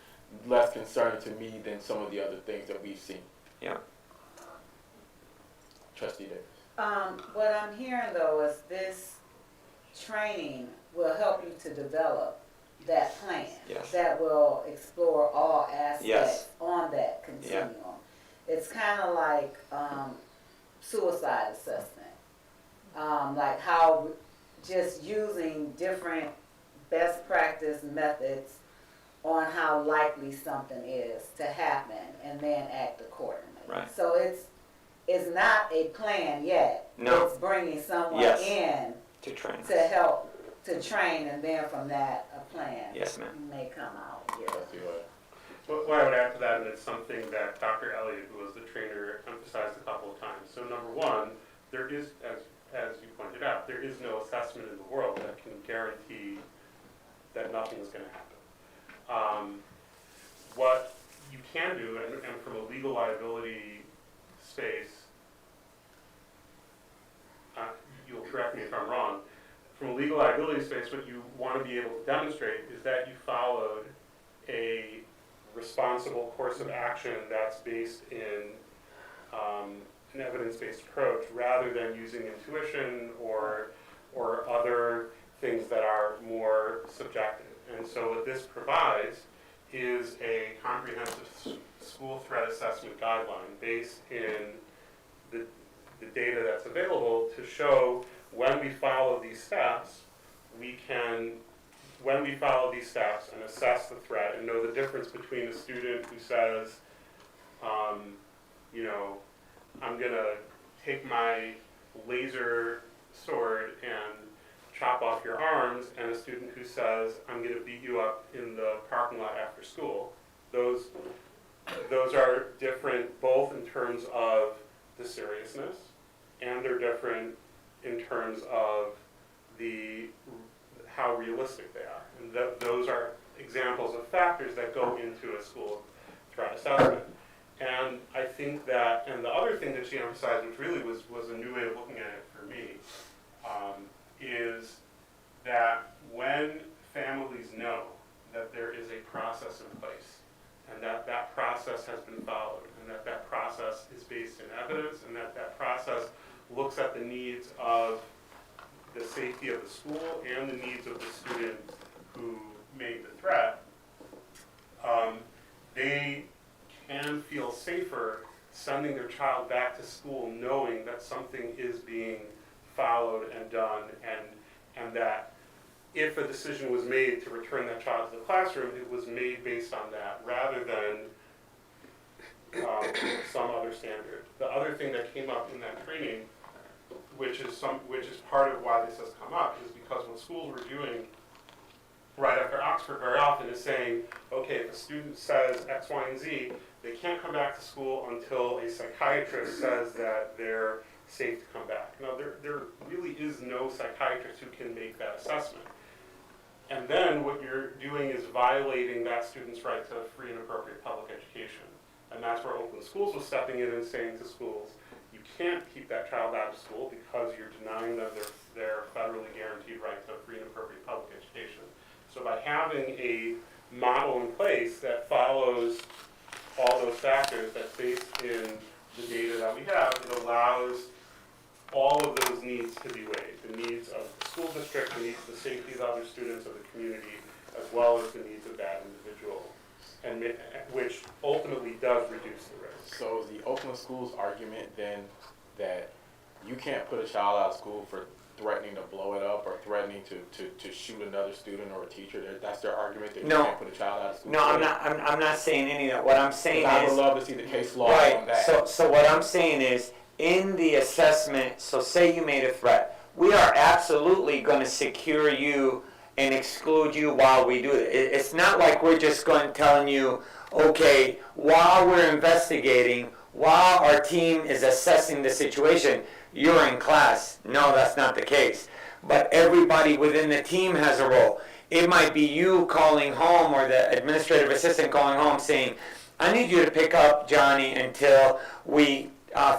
less concerning to me than some of the other things that we've seen. Yeah. Trustee Davis. What I'm hearing though is this training will help you to develop that plan. Yes. That will explore all aspects Yes. on that continuum. It's kind of like suicide assessment, like how just using different best practice methods on how likely something is to happen and then act accordingly. Right. So it's not a plan yet. No. It's bringing someone Yes. in To train. to help to train, and then from that a plan Yes, ma'am. may come out. Yeah. What I would add to that, and it's something that Dr. Elliott, who was the trainer, emphasized a couple of times. So number one, there is, as you pointed out, there is no assessment in the world that can guarantee that nothing is going to happen. What you can do, and from a legal liability space, you'll correct me if I'm wrong, from a legal liability space, what you want to be able to demonstrate is that you followed a responsible course of action that's based in an evidence-based approach, rather than using intuition or other things that are more subjective. And so what this provides is a comprehensive school threat assessment guideline based in the data that's available to show when we follow these steps, when we follow these steps and assess the threat and know the difference between a student who says, I'm going to take my laser sword and chop off your arms, and a student who says, I'm going to beat you up in the parking lot after school. Those are different both in terms of the seriousness, and they're different in terms of how realistic they are. And those are examples of factors that go into a school threat assessment. And I think that, and the other thing that she emphasized, which really was a new way of looking at it for me, is that when families know that there is a process in place, and that that process has been followed, and that that process is based in evidence, and that that process looks at the needs of the safety of the school and the needs of the student who made the threat, they can feel safer sending their child back to school knowing that something is being followed and done, and that if a decision was made to return that child to the classroom, it was made based on that rather than some other standard. The other thing that came up in that training, which is part of why this has come up, is because what schools were doing right after Oxford very often is saying, okay, if a student says X, Y, and Z, they can't come back to school until a psychiatrist says that they're safe to come back. Now, there really is no psychiatrist who can make that assessment. And then what you're doing is violating that student's right to free and appropriate public education. And that's where Oakland Schools was stepping in and saying to schools, you can't keep that child out of school because you're denying them their federally guaranteed right to free and appropriate public education. So by having a model in place that follows all those factors, that's based in the data that we have, it allows all of those needs to be weighed. The needs of the school district, the needs of the safety of other students of the community, as well as the needs of that individual, and which ultimately does reduce the risk. So is the Oakland Schools argument then that you can't put a child out of school for threatening to blow it up or threatening to shoot another student or a teacher? That's their argument, that you can't put a child out of school? No, I'm not saying any of that. What I'm saying is, I would love to see the case law on that. So what I'm saying is, in the assessment, so say you made a threat, we are absolutely going to secure you and exclude you while we do it. It's not like we're just telling you, okay, while we're investigating, while our team is assessing the situation, you're in class. No, that's not the case. But everybody within the team has a role. It might be you calling home or the administrative assistant calling home saying, I need you to pick up Johnny until we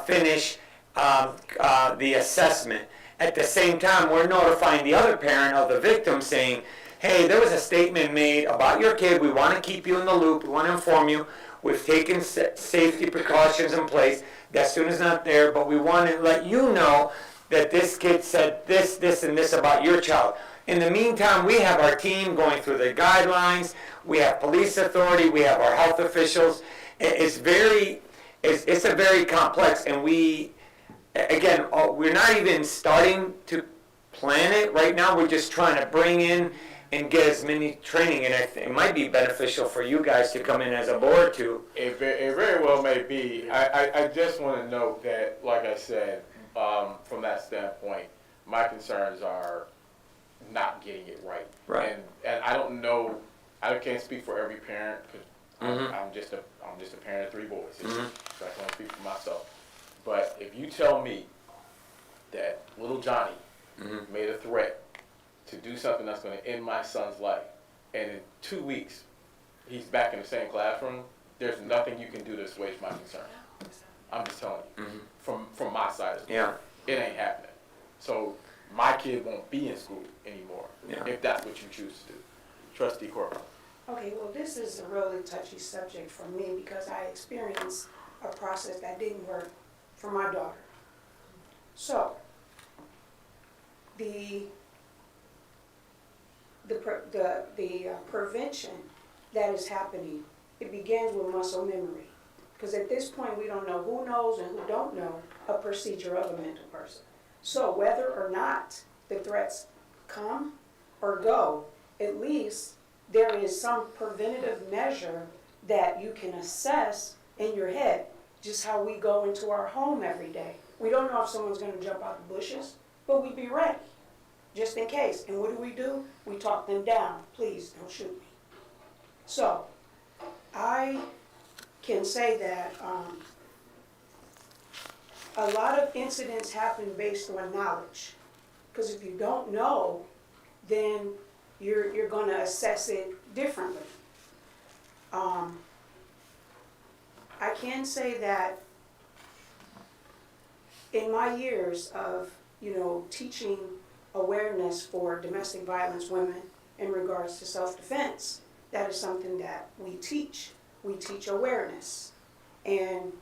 finish the assessment. At the same time, we're notifying the other parent of the victim saying, hey, there was a statement made about your kid. We want to keep you in the loop. We want to inform you. We've taken safety precautions in place. That student's not there, but we want to let you know that this kid said this, this, and this about your child. In the meantime, we have our team going through the guidelines. We have police authority. We have our health officials. It's a very complex, and we're not even starting to plan it right now. We're just trying to bring in and get as many training, and it might be beneficial for you guys to come in as a board too. It very well may be. I just want to note that, like I said, from that standpoint, my concerns are not getting it right. Right. And I don't know, I can't speak for every parent, because I'm just a parent of 3 boys, so I can't speak for myself. But if you tell me that little Johnny made a threat to do something that's going to end my son's life, and in 2 weeks he's back in the same classroom, there's nothing you can do to assuage my concern. I'm just telling you, from my side of it, it ain't happening. So my kid won't be in school anymore if that's what you choose to do. Trustee Corbin. Okay, well, this is a really touchy subject for me because I experienced a process that didn't work for my daughter. So, the prevention that is happening, it begins with muscle memory. Because at this point, we don't know who knows and who don't know a procedure of a mental person. So whether or not the threats come or go, at least there is some preventative measure that you can assess in your head, just how we go into our home every day. We don't know if someone's going to jump out the bushes, but we be ready, just in case. And what do? We talk them down. Please don't shoot me. So I can say that a lot of incidents happen based on knowledge. Because if you don't know, then you're going to assess it differently. I can say that in my years of, teaching awareness for domestic violence women in regards to self-defense, that is something that we teach. We teach awareness. And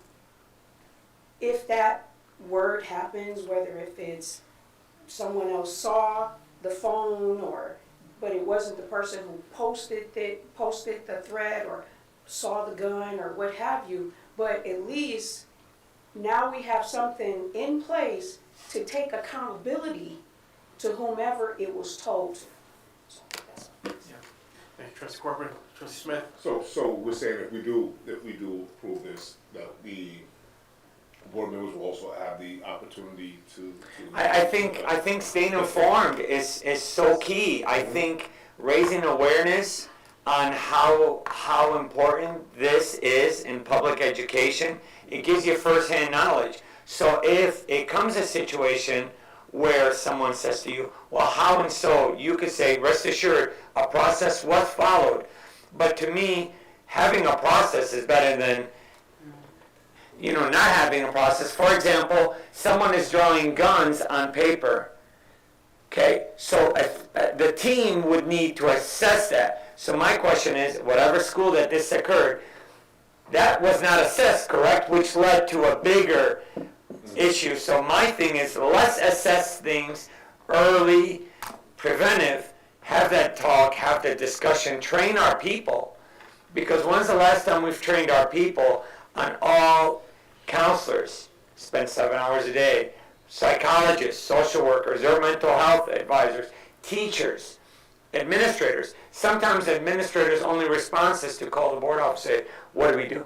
if that word happens, whether if it's someone else saw the phone but it wasn't the person who posted the thread or saw the gun or what have you, but at least now we have something in place to take accountability to whomever it was told to. So that's Thank you, Trustee Corcoran. Trustee Smith? So we're saying if we do approve this, that the board members will also have the opportunity to. I think staying informed is so key. I think raising awareness on how important this is in public education, it gives you firsthand knowledge. So if it comes a situation where someone says to you, well, how and so, you could say, rest assured, a process was followed. But to me, having a process is better than not having a process. For example, someone is drawing guns on paper. Okay, so the team would need to assess that. So my question is, whatever school that this occurred, that was not assessed, correct? Which led to a bigger issue. So my thing is, let's assess things early, preventive, have that talk, have the discussion, train our people. Because when's the last time we've trained our people on all counselors? Spend 7 hours a day. Psychologists, social workers, their mental health advisors, teachers, administrators. Sometimes administrators' only response is to call the board office and say, what do we do?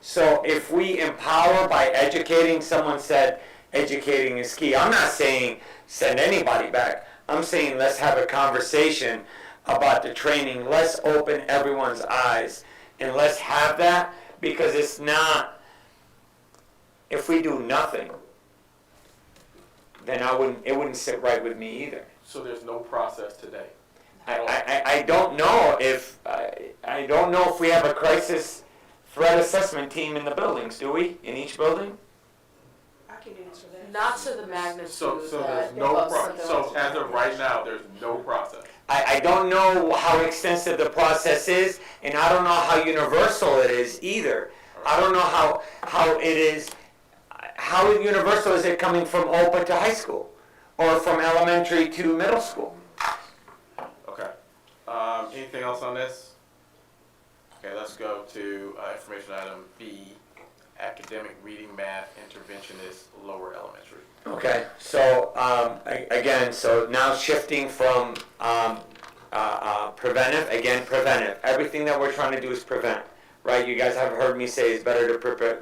So if we empower by educating, someone said educating is key. I'm not saying send anybody back. I'm saying let's have a conversation about the training. Let's open everyone's eyes and let's have that, because it's not, if we do nothing, then it wouldn't sit right with me either. So there's no process today? I don't know if we have a crisis threat assessment team in the buildings, do we? In each building? I can answer that. Not to the magnitude So that there's no something so like as of right now, there's no process? I don't know how extensive the process is, and I don't know how universal it is either. I don't know how it is. How universal is it coming from OPA to high school, or from elementary to middle school? Okay. Anything else on this? Okay, let's go to information item B, academic reading math interventionist lower elementary. Okay, so again, so now shifting from preventive, preventive. Everything that we're trying to do is prevent, right? You guys have heard me say it's better to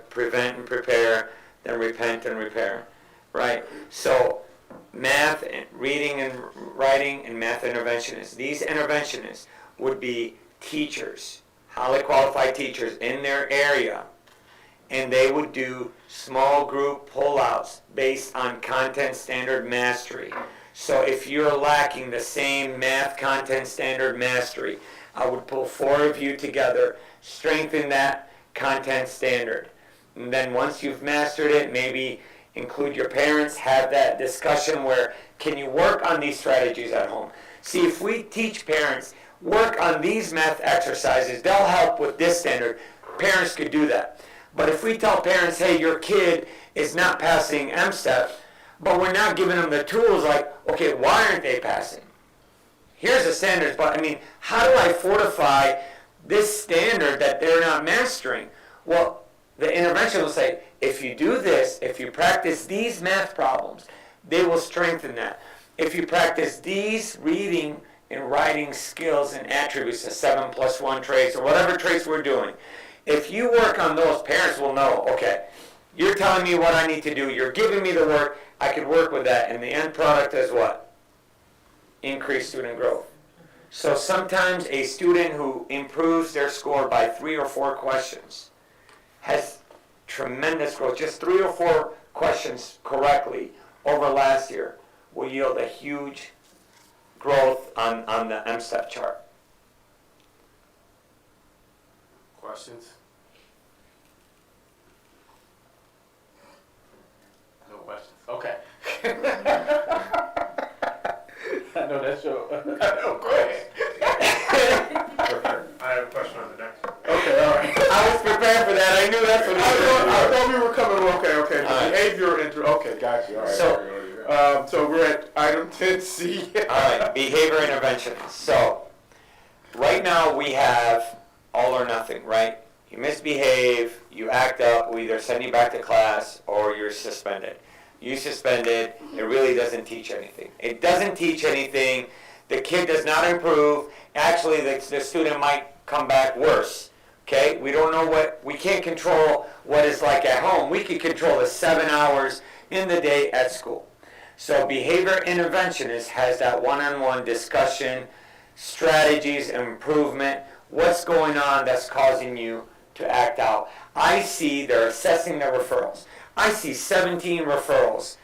prevent and prepare than repent and repair, right? So math, and reading and writing, and math interventionists. These interventionists would be teachers, highly qualified teachers in their area, and they would do small group pullouts based on content standard mastery. So if you're lacking the same math content standard mastery, I would pull 4 of you together, strengthen that content standard. And then once you've mastered it, maybe include your parents, have that discussion where, can you work on these strategies at home? See, if we teach parents, work on these math exercises, they'll help with this standard. Parents could do that. But if we tell parents, hey, your kid is not passing MSTEP, but we're not giving them the tools, like, okay, why aren't they passing? Here's the standards, but how do I fortify this standard that they're not mastering? Well, the intervention will say, if you do this, if you practice these math problems, they will strengthen that. If you practice these reading and writing skills and attributes, the 7+1 traits, or whatever traits we're doing, if you work on those, parents will know, okay, you're telling me what I need to do, you're giving me the work, I could work with that, and the end product is what? Increased student growth. So sometimes a student who improves their score by 3 or 4 questions has tremendous growth. Just 3 or 4 questions correctly over last year will yield a huge growth on the MSTEP chart. Questions? No questions. Okay. I know that's your. No, go ahead. I have a question on the next one. Okay, all right. I was prepared for that. I knew that's what I thought we were coming. Okay. All right. Behavioral Okay, got you. All right. So we're at item 10C. All right, behavior intervention. So, right now we have all or nothing, right? You misbehave, you act up, we either send you back to class or you're suspended. You suspended, it really doesn't teach anything. It doesn't teach anything. The kid does not improve. Actually, the student might come back worse. Okay? We don't know we can't control what it's like at home. We can control the 7 hours in the day at school. So behavior interventionist has that one-on-one discussion, strategies, improvement, what's going on that's causing you to act out. I see they're assessing the referrals. I see 17 referrals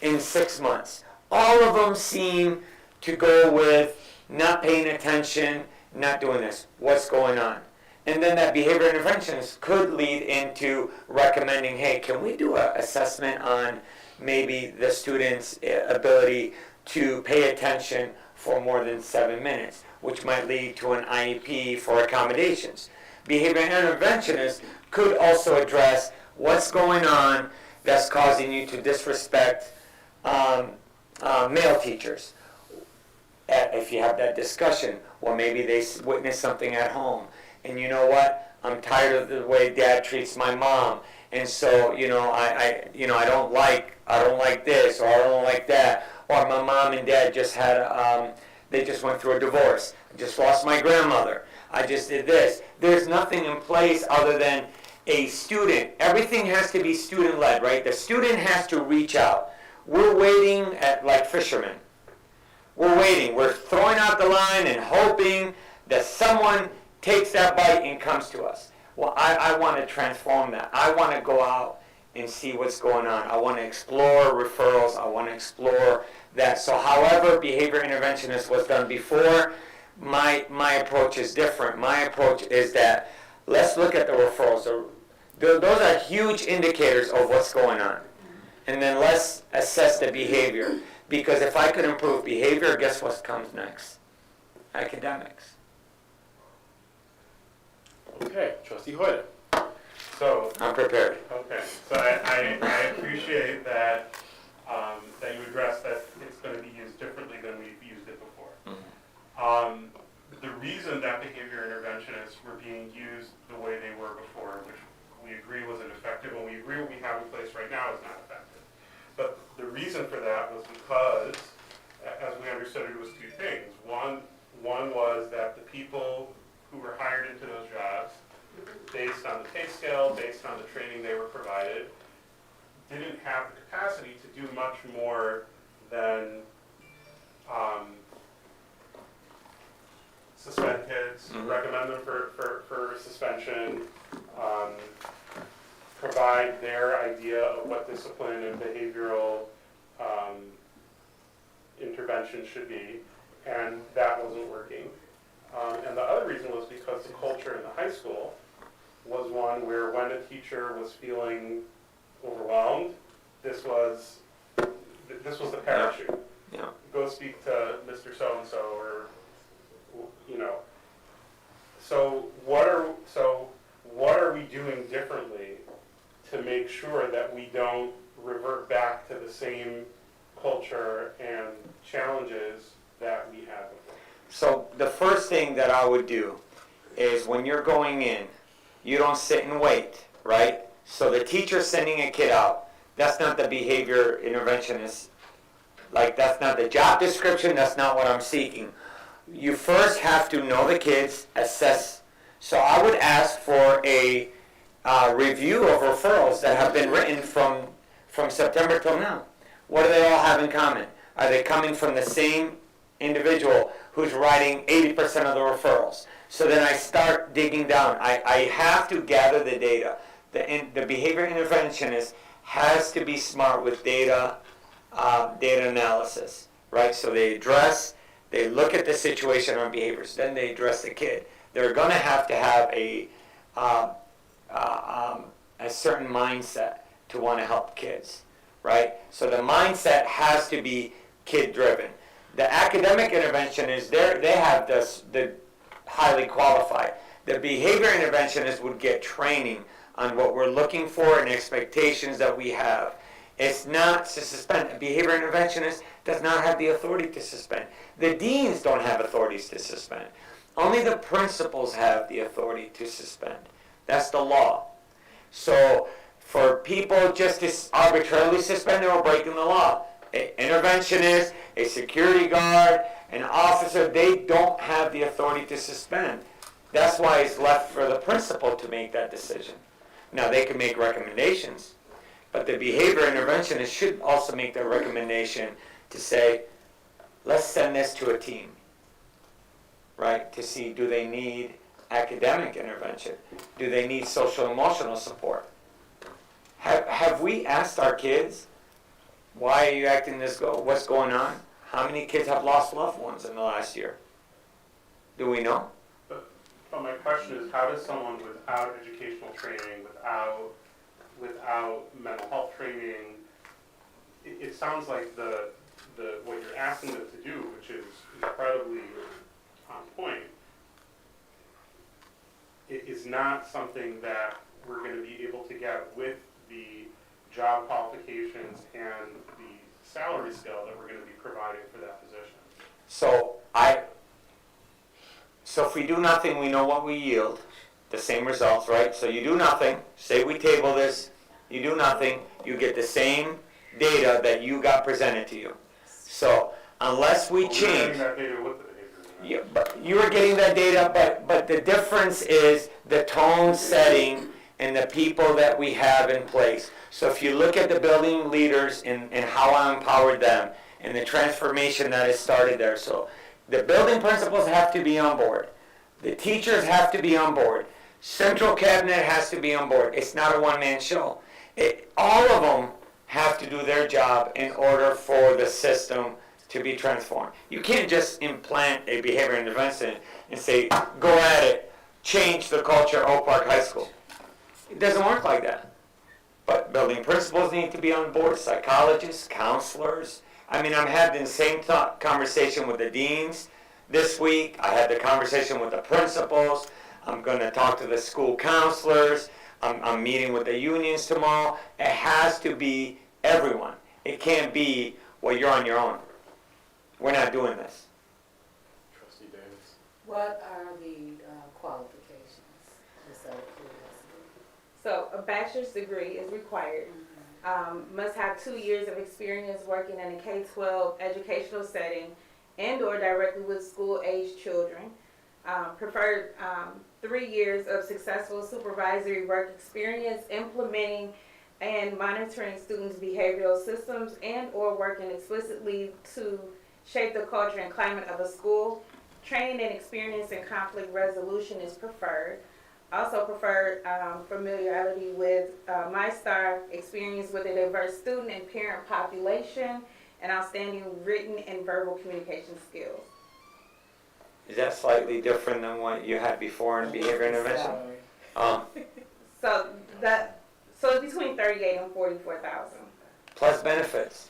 in 6 months. All of them seem to go with not paying attention, not doing this. What's going on? And then that behavior interventionist could lead into recommending, hey, can we do an assessment on maybe the student's ability to pay attention for more than 7 minutes, which might lead to an IEP for accommodations. Behavior interventionists could also address what's going on that's causing you to disrespect male teachers. If you have that discussion, well, maybe they witnessed something at home, and you know what? I'm tired of the way Dad treats my mom, and so I don't like this, or I don't like that, or my mom and dad just had they just went through a divorce. I just lost my grandmother. I just did this. There's nothing in place other than a student. Everything has to be student-led, right? The student has to reach out. We're waiting like fishermen. We're waiting. We're throwing out the line and hoping that someone takes that bite and comes to us. Well, I want to transform that. I want to go out and see what's going on. I want to explore referrals. I want to explore that. So however behavior interventionist was done before, my approach is different. My approach is that let's look at the referrals. Those are huge indicators of what's going on. And then let's assess the behavior. Because if I could improve behavior, guess what comes next? Academics. Okay, Trustee Hoyt. So, I'm prepared. okay, so I appreciate that, that you addressed that it's going to be used differently than we've used it before. Mm-hmm. The reason that behavior interventionists were being used the way they were before, which we agree wasn't effective, and we agree what we have in place right now is not effective. But the reason for that was because, as we understood it, was two things. One was that the people who were hired into those jobs, based on the pay scale, based on the training they were provided, didn't have the capacity to do much more than suspend kids, recommend them for suspension, provide their idea of what discipline and behavioral intervention should be, and that wasn't working. And the other reason was because the culture in the high school was one where when a teacher was feeling overwhelmed, this was the parachute. Yeah. Go speak to Mr. So-and-so, or, So what are we doing differently to make sure that we don't revert back to the same culture and challenges that we had before? So the first thing that I would do is when you're going in, you don't sit and wait, right? So the teacher sending a kid out, that's not the behavior interventionist. Like, that's not the job description, that's not what I'm seeking. You first have to know the kids, assess. So I would ask for a review of referrals that have been written from September till now. What do they all have in common? Are they coming from the same individual who's writing 80% of the referrals? So then I start digging down. I have to gather the data. The behavior interventionist has to be smart with data data analysis, right? So they look at the situation on behaviors, then they address the kid. They're going to have a certain mindset to want to help kids, right? So the mindset has to be kid-driven. The academic interventionists, they have the highly qualified. The behavior interventionists would get training on what we're looking for and expectations that we have. It's not to suspend. A behavior interventionist does not have the authority to suspend. The deans don't have authorities to suspend. Only the principals have the authority to suspend. That's the law. So for people just to arbitrarily suspend, they're breaking the law. An interventionist, a security guard, an officer, they don't have the authority to suspend. That's why it's left for the principal to make that decision. Now, they can make recommendations, but the behavior interventionist should also make the recommendation to say, let's send this to a team, right, to see, do they need academic intervention? Do they need social emotional support? Have we asked our kids, why are you acting this way? What's going on? How many kids have lost loved ones in the last year? Do we know? But my question is, how does someone without educational training, without mental health training, it sounds like what you're asking them to do, which is incredibly on point, it is not something that we're going to be able to get with the job qualifications and the salary scale that we're going to be providing for that position. So if we do nothing, we know what we yield, the same results, right? So you do nothing, say we table this, you do nothing, you get the same data that you got presented to you. So unless we change, That data with the behavior. but you are getting that data, but the difference is the tone setting and the people that we have in place. So if you look at the building leaders and how I empowered them and the transformation that has started there. So the building principals have to be on board. The teachers have to be on board. Central cabinet has to be on board. It's not a one-man show. All of them have to do their job in order for the system to be transformed. You can't just implant a behavior intervention and say, go at it, change the culture of Oak Park High School. It doesn't work like that. But building principals need to be on board, psychologists, counselors. I mean, I'm having the same conversation with the deans this week. I had the conversation with the principals. I'm going to talk to the school counselors. I'm meeting with the unions tomorrow. It has to be everyone. It can't be, well, you're on your own. We're not doing this. Trustee Davis. What are the qualifications? Just out of curiosity. So a bachelor's degree is required. Must have 2 years of experience working in a K-12 educational setting and/or directly with school-aged children. Preferred 3 years of successful supervisory work experience implementing and monitoring students' behavioral systems and/or working explicitly to shape the culture and climate of a school. Training and experience in conflict resolution is preferred. Also preferred familiarity with MyStar, experience with a diverse student and parent population, and outstanding written and verbal communication skills. Is that slightly different than what you had before in behavior intervention? So it's between 38 and 44,000. Plus benefits.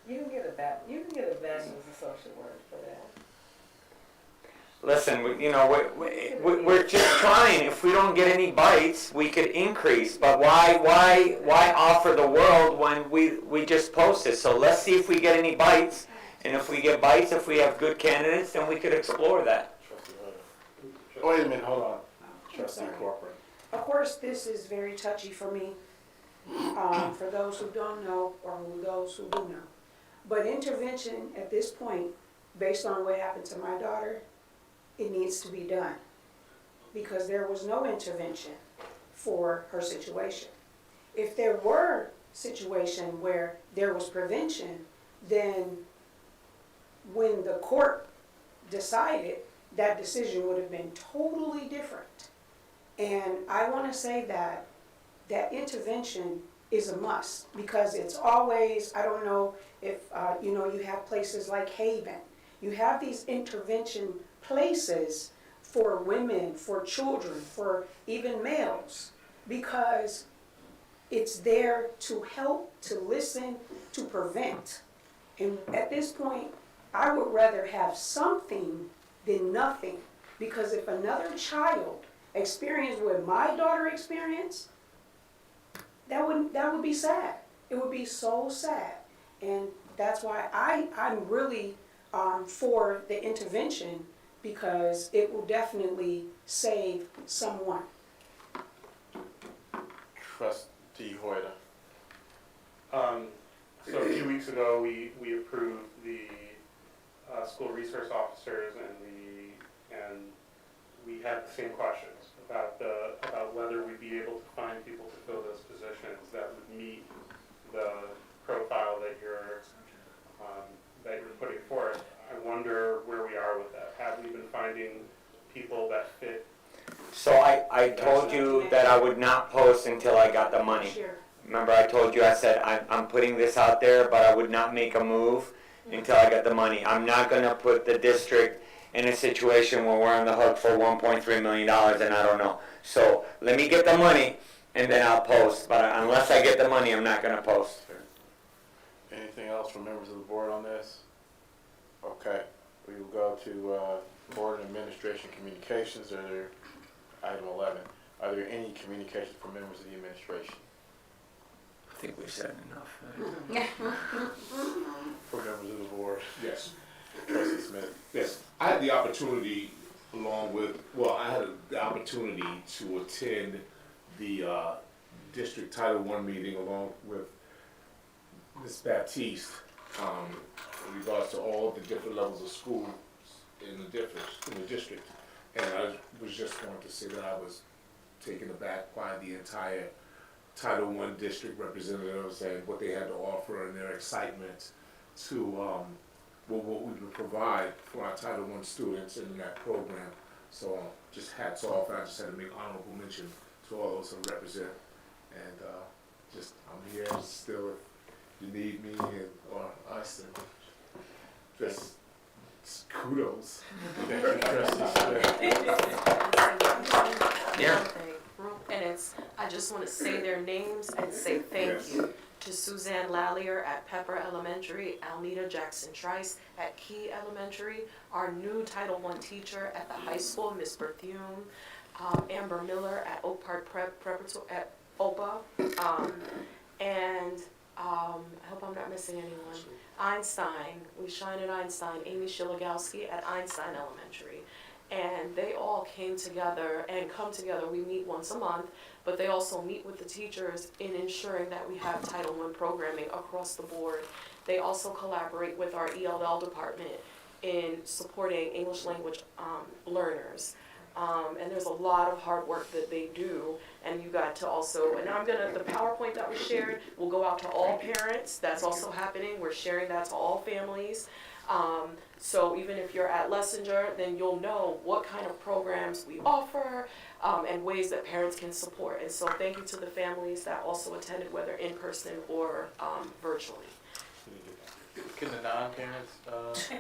You can get a bachelor's of social work for that. Listen, we're just trying. If we don't get any bites, we could increase. But why offer the world when we just posted? So let's see if we get any bites. And if we get bites, if we have good candidates, then we could explore that. Wait a minute, hold on. I'm Trustee sorry. Corcoran. Of course, this is very touchy for me, for those who don't know or those who do know. But intervention at this point, based on what happened to my daughter, it needs to be done. Because there was no intervention for her situation. If there were a situation where there was prevention, then when the court decided, that decision would have been totally different. And I want to say that intervention is a must, because it's always, I don't know if, you have places like Haven. You have these intervention places for women, for children, for even males, because it's there to help, to listen, to prevent. And at this point, I would rather have something than nothing, because if another child experienced what my daughter experienced, that would be sad. It would be so sad. And that's why I'm really for the intervention, because it will definitely save someone. Trustee Hoyter. So a few weeks ago, we approved the school resource officers, and we had the same questions about whether we'd be able to find people to fill those positions that would meet the profile that you're putting forth. I wonder where we are with that. Have we been finding people that fit? So I told you that I would not post until I got the money. Remember, I told you, I said, I'm putting this out there, but I would not make a move until I got the money. I'm not gonna put the district in a situation where we're on the hook for $1.3 million and I don't know. So let me get the money and then I'll post. But unless I get the money, I'm not gonna post. Anything else from members of the board on this? Okay, we will go to board and administration communications. Item 11. Are there any communications from members of the administration? I think we said enough. For members of the board? Yes. Trustee Smith? Yes, I had the opportunity I had the opportunity to attend the District Title I meeting along with Ms. Baptiste in regards to all the different levels of schools in the district. And I was just going to say that I was taken aback by the entire Title I district representatives and what they had to offer and their excitement to what we would provide for our Title I students in that program. So just hats off. I just had to make honorable mention to all those who represent. And I'm here still if you need me or us. And just kudos. Thank you, Trustee Smith. Yeah. And I just want to say their names and say thank you to Suzanne Lallier at Pepper Elementary, Almeda Jackson Trice at Key Elementary, our new Title I teacher at the high school, Miss Berthume, Amber Miller at Oak Park Preparatory at OPA, and I hope I'm not missing anyone. Einstein, we shine at Einstein, Amy Shilagowski at Einstein Elementary. And they all came together and come together. We meet once a month, but they also meet with the teachers in ensuring that we have Title I programming across the board. They also collaborate with our ELL department in supporting English language learners. And there's a lot of hard work that they do, and you got to also, and the PowerPoint that we shared will go out to all parents. That's also happening. We're sharing that to all families. So even if you're at Lessinger, then you'll know what kind of programs we offer and ways that parents can support. And so thank you to the families that also attended, whether in person or virtually. Can the non-parents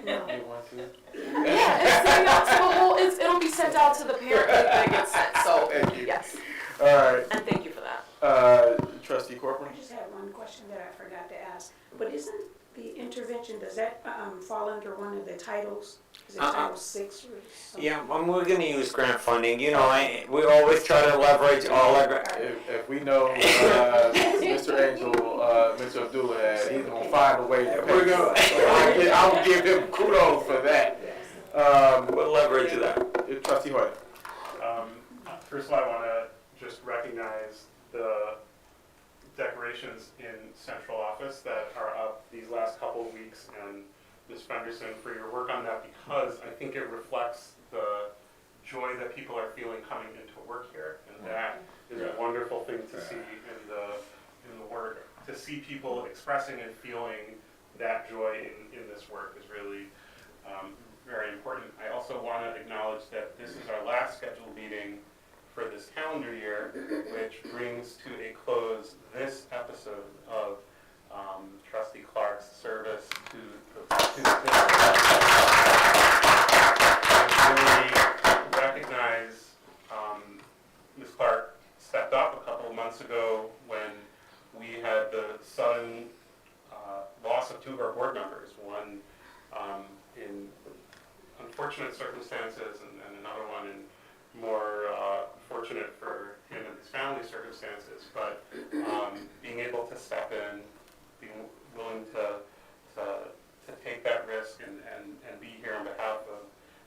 get one too? Yeah, it's sent out to the whole, it'll be sent out to the parent link that gets sent, so, Thank you. yes. All right. And thank you for that. Trustee Corcoran? I just had one question that I forgot to ask, but isn't the intervention, does that fall under one of the titles? Is it Title 6 or something? Yeah, we're gonna use grant funding. You know, we always try to leverage all our If we know Mr. Angel, Mr. Abdullah, he's gonna find a way to pay. So I will give him kudos for that. We'll leverage that. Trustee Hoyt. First of all, I want to just recognize the decorations in central office that are up these last couple of weeks, and Ms. Fenderson for your work on that, because I think it reflects the joy that people are feeling coming into work here, and that is a wonderful thing to see in the work. To see people expressing and feeling that joy in this work is really very important. I also want to acknowledge that this is our last scheduled meeting for this calendar year, which brings to a close this episode of Trustee Clark's service to the district. I really recognize Ms. Clark stepped up a couple of months ago when we had the sudden loss of 2 of our board members, one in unfortunate circumstances and another one in more fortunate for him and his family circumstances, but being able to step in, being willing to take that risk and be here on behalf of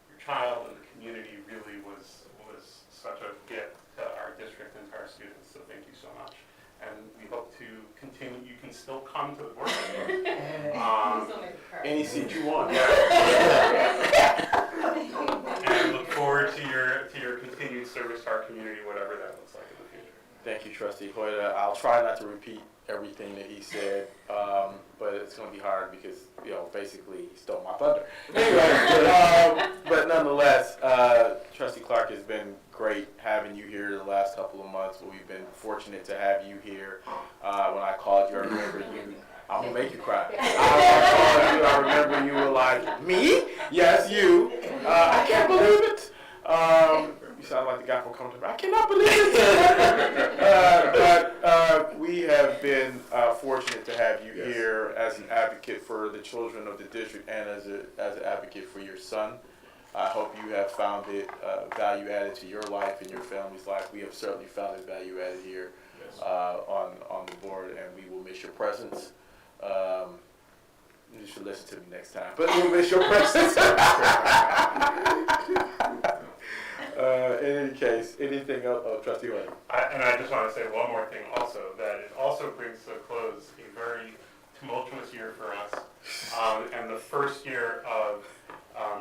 your child and the community really was such a gift to our district and to our students, so thank you so much. And we hope to continue. You can still come to the board meeting. Any seat you want. And look forward to your continued service to our community, whatever that looks like in the future. Thank you, Trustee Hoyt. I'll try not to repeat everything that he said, but it's going to be hard because, basically he stole my thunder. Anyway, but nonetheless, Trustee Clark, has been great having you here the last couple of months. We've been fortunate to have you here. When I called you, I remember you. I'm going to make you cry. I remember you were like, me? Yes, you. I can't believe it. You sound like the guy from Coming to I cannot believe it. But we have been fortunate to have you here as an advocate for the children of the district and as an advocate for your son. I hope you have found it value added to your life and your family's life. We have certainly found it value added here on the board, and we will miss your presence. You should listen to me next time, but we'll miss your presence. In any case, anything else? Oh, Trustee White. And I just want to say one more thing also, that it also brings to a close a very tumultuous year for us. And the first year of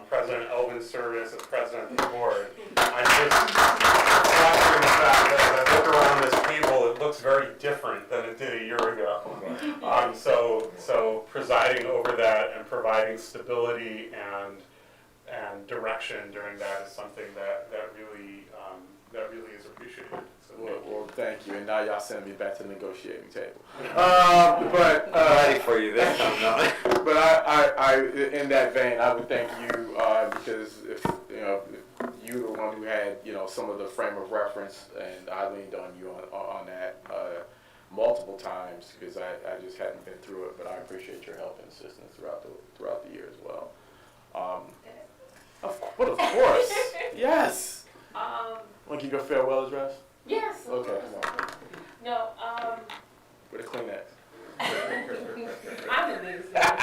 President Elvin's service as president of the board. I'm just flattering the fact that as I look around this table, it looks very different than it did a year ago. So presiding over that and providing stability and direction during that is something that really is appreciated. So well, thank you. And now y'all send me back to the negotiating table. But ready for you this time, no. But I, in that vein, I would thank you because if you're the one who had some of the frame of reference, and I leaned on you on that multiple times because I just hadn't been through it. But I appreciate your help and assistance throughout the year as well. Of course, yes. Want to give your farewell address? Yes. Okay, come on. No, With a Kleenex. I'm the biggest fan.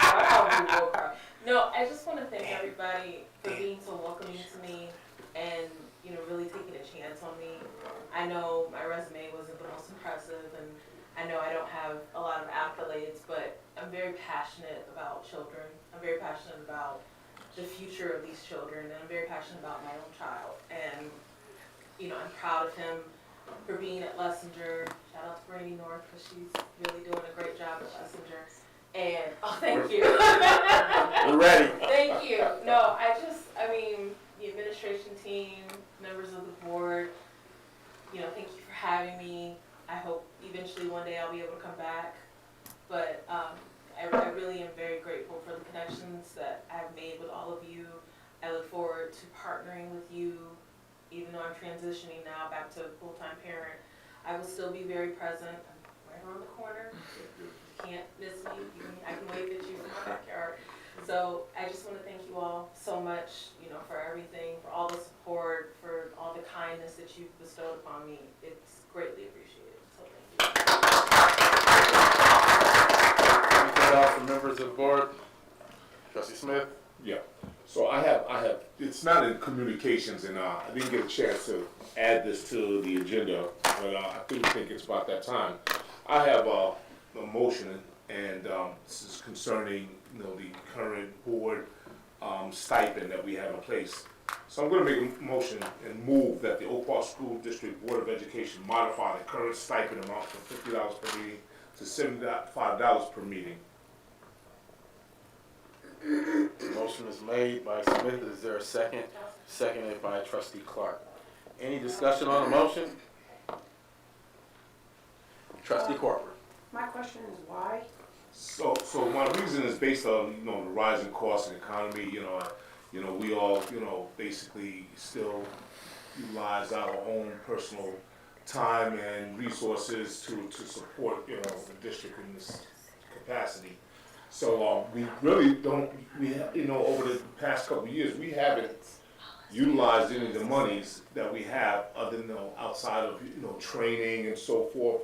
No, I just want to thank everybody for being so welcoming to me and, really taking a chance on me. I know my resume wasn't the most impressive, and I know I don't have a lot of accolades, but I'm very passionate about children. I'm very passionate about the future of these children, and I'm very passionate about my own child. And, I'm proud of him for being at Lessinger. Shout out to Brandy North because she's really doing a great job at Lessinger. And, thank you. We're ready. Thank you. No, the administration team, members of the board, thank you for having me. I hope eventually one day I'll be able to come back. But I really am very grateful for the connections that I've made with all of you. I look forward to partnering with you, even though I'm transitioning now back to a full-time parent. I will still be very present. I'm right around the corner. You can't miss me. I can wave at you from my backyard. So I just want to thank you all so much, for everything, for all the support, for all the kindness that you've bestowed upon me. It's greatly appreciated. So thank you. Anything else from members of the board? Trustee Smith? Yeah. So I have, it's not in communications, and I didn't get a chance to add this to the agenda, but I do think it's about that time. I have a motion, and this is concerning, the current board stipend that we have in place. So I'm going to make a motion and move that the Oak Park School District Board of Education modify the current stipend amount from $50 per meeting to $75 per meeting. Motion is made by Smith. Is there a second? Seconded by Trustee Clark. Any discussion on the motion? Trustee Corcoran. My question is why? So my reason is based on, the rising costs and economy, we all, basically still utilize our own personal time and resources to support, the district in this capacity. So, we really don't, over the past couple of years, we haven't utilized any of the monies that we have other than, outside of, training and so forth.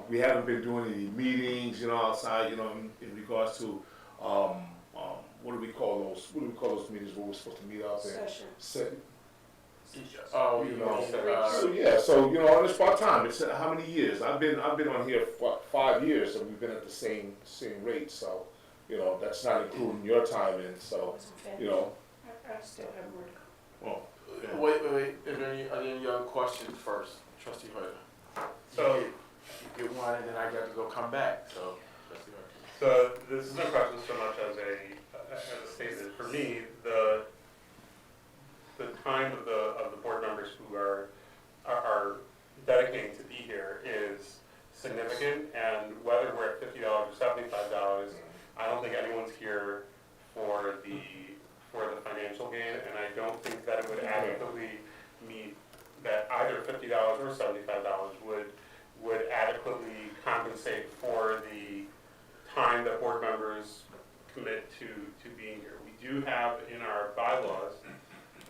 We haven't been doing any meetings, outside, in regards to, what do we call those meetings where we're supposed to meet out there? Session. Oh, and it's part time. It's how many years? I've been on here for 5 years, and we've been at the same rate. So, that's not including your time in. So, I still have more to go. Well, wait. Are there any other questions first, Trustee Hoyer? So, you get one, and then I got to go come back. So, Trustee Hoyer. So this isn't a question so much as a statement. For me, the time of the board members who are dedicating to be here is significant, and whether we're at $50 or $75, I don't think anyone's here for the financial gain, and I don't think that it would adequately meet that either $50 or $75 would adequately compensate for the time that board members commit to being here. We do have in our bylaws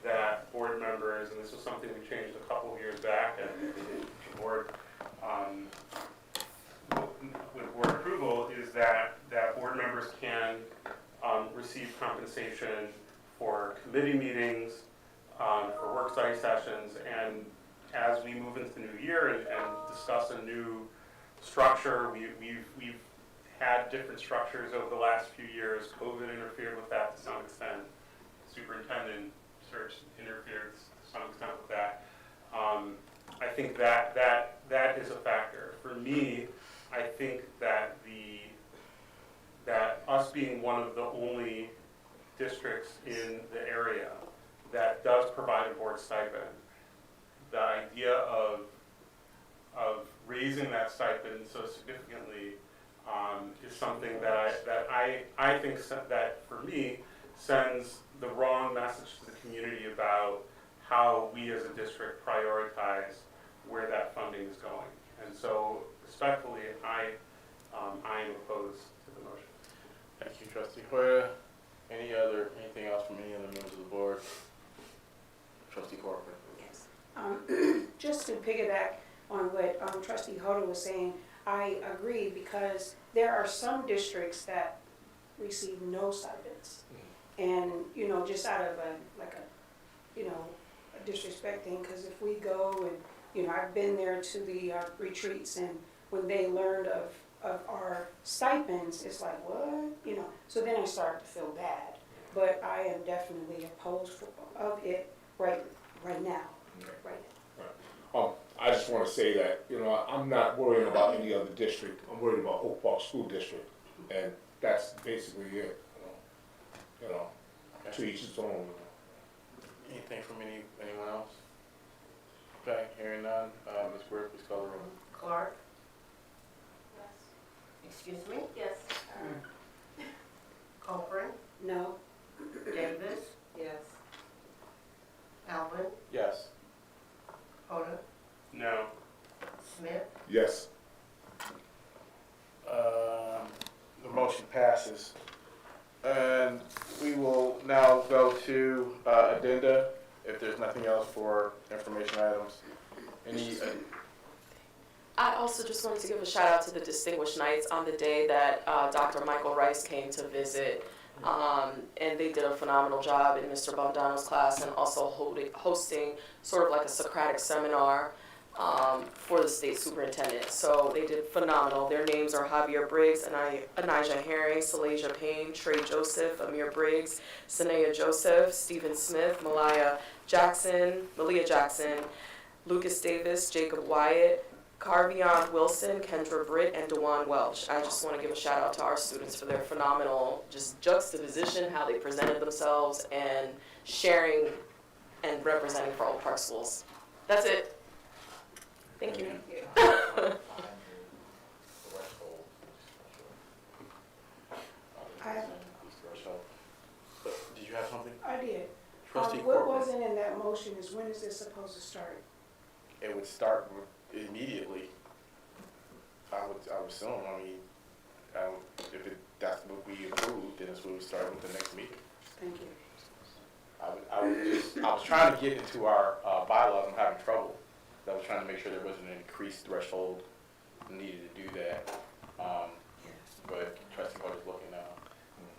that board members, and this was something we changed a couple of years back, and the board, with board approval, is that board members can receive compensation for committee meetings, for work study sessions, and as we move into the new year and discuss a new structure, we've had different structures over the last few years. COVID interfered with that to some extent. Superintendent search interfered to some extent with that. I think that is a factor. For me, I think that us being one of the only districts in the area that does provide a board stipend, the idea of raising that stipend so significantly is something that I think that for me sends the wrong message to the community about how we as a district prioritize where that funding is going. And so respectfully, I am opposed to the motion. Thank you, Trustee Hoyer. Anything else from any other members of the board? Trustee Corcoran. Yes. Just to piggyback on what Trustee Hoder was saying, I agree because there are some districts that receive no stipends. And, just out of a disrespect thing, because if we go and, I've been there to the retreats, and when they learned of our stipends, it's like, what? So then I start to feel bad. But I am definitely opposed of it right now. I just want to say that, I'm not worrying about any other district. I'm worried about Oak Park School District, and that's basically it. To each his own. Anything from anyone else? Okay, hearing none. Ms. Ware, please call the roll. Clark? Yes. Excuse me? Yes. Copeland? No. Davis? Yes. Alvin? Yes. Hoder? No. Smith? Yes. The motion passes. And we will now go to addenda, if there's nothing else for information items. I also just wanted to give a shout out to the Distinguished Knights on the day that Dr. Michael Rice came to visit. And they did a phenomenal job in Mr. Bondano's class, and also hosting sort of like a Socratic seminar for the state superintendent. So they did phenomenal. Their names are Javier Briggs, Anijah Herring, Salasia Payne, Trey Joseph, Amir Briggs, Sanaya Joseph, Stephen Smith, Malia Jackson, Lucas Davis, Jacob Wyatt, Carvion Wilson, Kendra Britt, and DeJuan Welch. I just want to give a shout out to our students for their phenomenal just juxtaposition, how they presented themselves, and sharing and representing for Oak Park schools. That's it. Thank you. Did you have something? I did. Trustee What Corcoran. wasn't in that motion is when is this supposed to start? It would start immediately. I would assume, that's what we approved, then it's when we start with the next meeting. Thank you. I was trying to get into our bylaws, I'm having trouble. I was trying to make sure there wasn't an increased threshold needed to do that. But trustee Hood is looking now.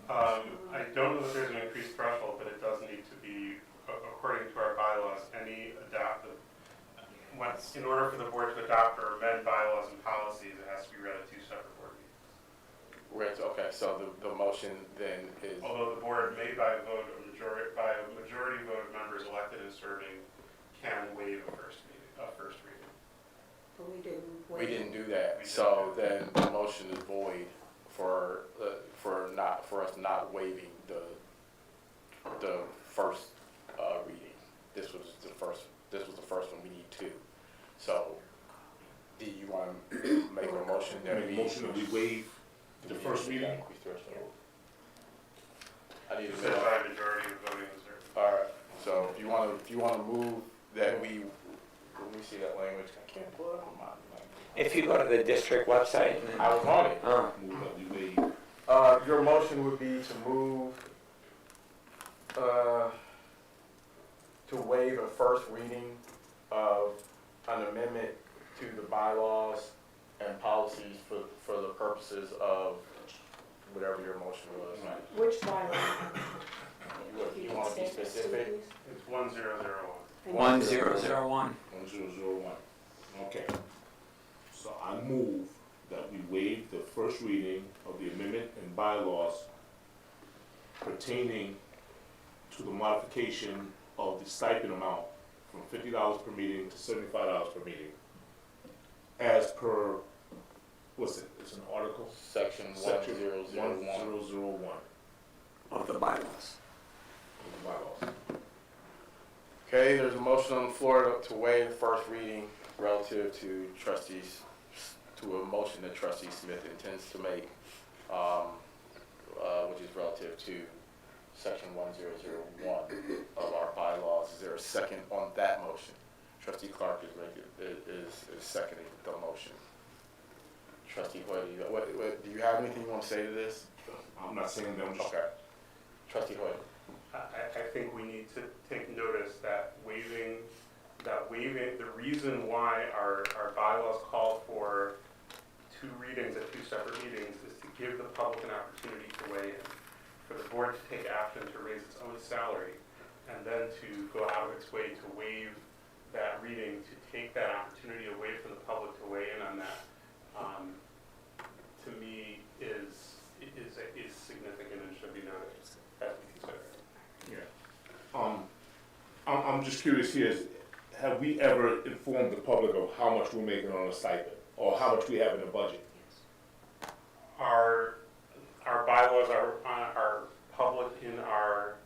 I don't know if there's an increased threshold, but it does need to be, according to our bylaws, in order for the board to adopt or amend bylaws and policies, it has to be read at 2 separate board meetings. Okay, so the motion then is. Although the board may by a majority vote of members elected and serving can waive a first reading. But we didn't. We didn't do that, so then the motion is void for us not waiving the first reading. This was the first one, we need 2. So, do you want to make a motion that we waive the first reading? I need to Said by majority of voting and serving. All right, so if you want to move that let me see that language. I can't pull it up on my. If you go to the district website. I was on it. Move that we waive. Your motion would be to move, to waive a first reading of an amendment to the bylaws and policies for the purposes of whatever your motion was. Which bylaw? You want to be specific? It's 1001. 1001. 1001. Okay. So I move that we waive the first reading of the amendment and bylaws pertaining to the modification of the stipend amount from $50 per meeting to $75 per meeting. As per, what's it? It's an article? Section 1001. 1001. Of the bylaws. Okay, there's a motion on the floor to waive the first reading relative to a motion that trustee Smith intends to make, which is relative to section 1001 of our bylaws. Is there a second on that motion? Trustee Clark is seconding the motion. Trustee Hood, do you have anything you want to say to this? I'm not saying that. Okay. Trustee Hood. I think we need to take notice that waiving, the reason why our bylaws call for 2 readings at 2 separate meetings is to give the public an opportunity to weigh in, for the board to take action to raise its own salary, and then to go out of its way to waive that reading, to take that opportunity away from the public to weigh in on that, to me is significant and should be noted as we consider it. Yeah. I'm just curious here, have we ever informed the public of how much we're making on a stipend, or how much we have in the budget? Our bylaws are public are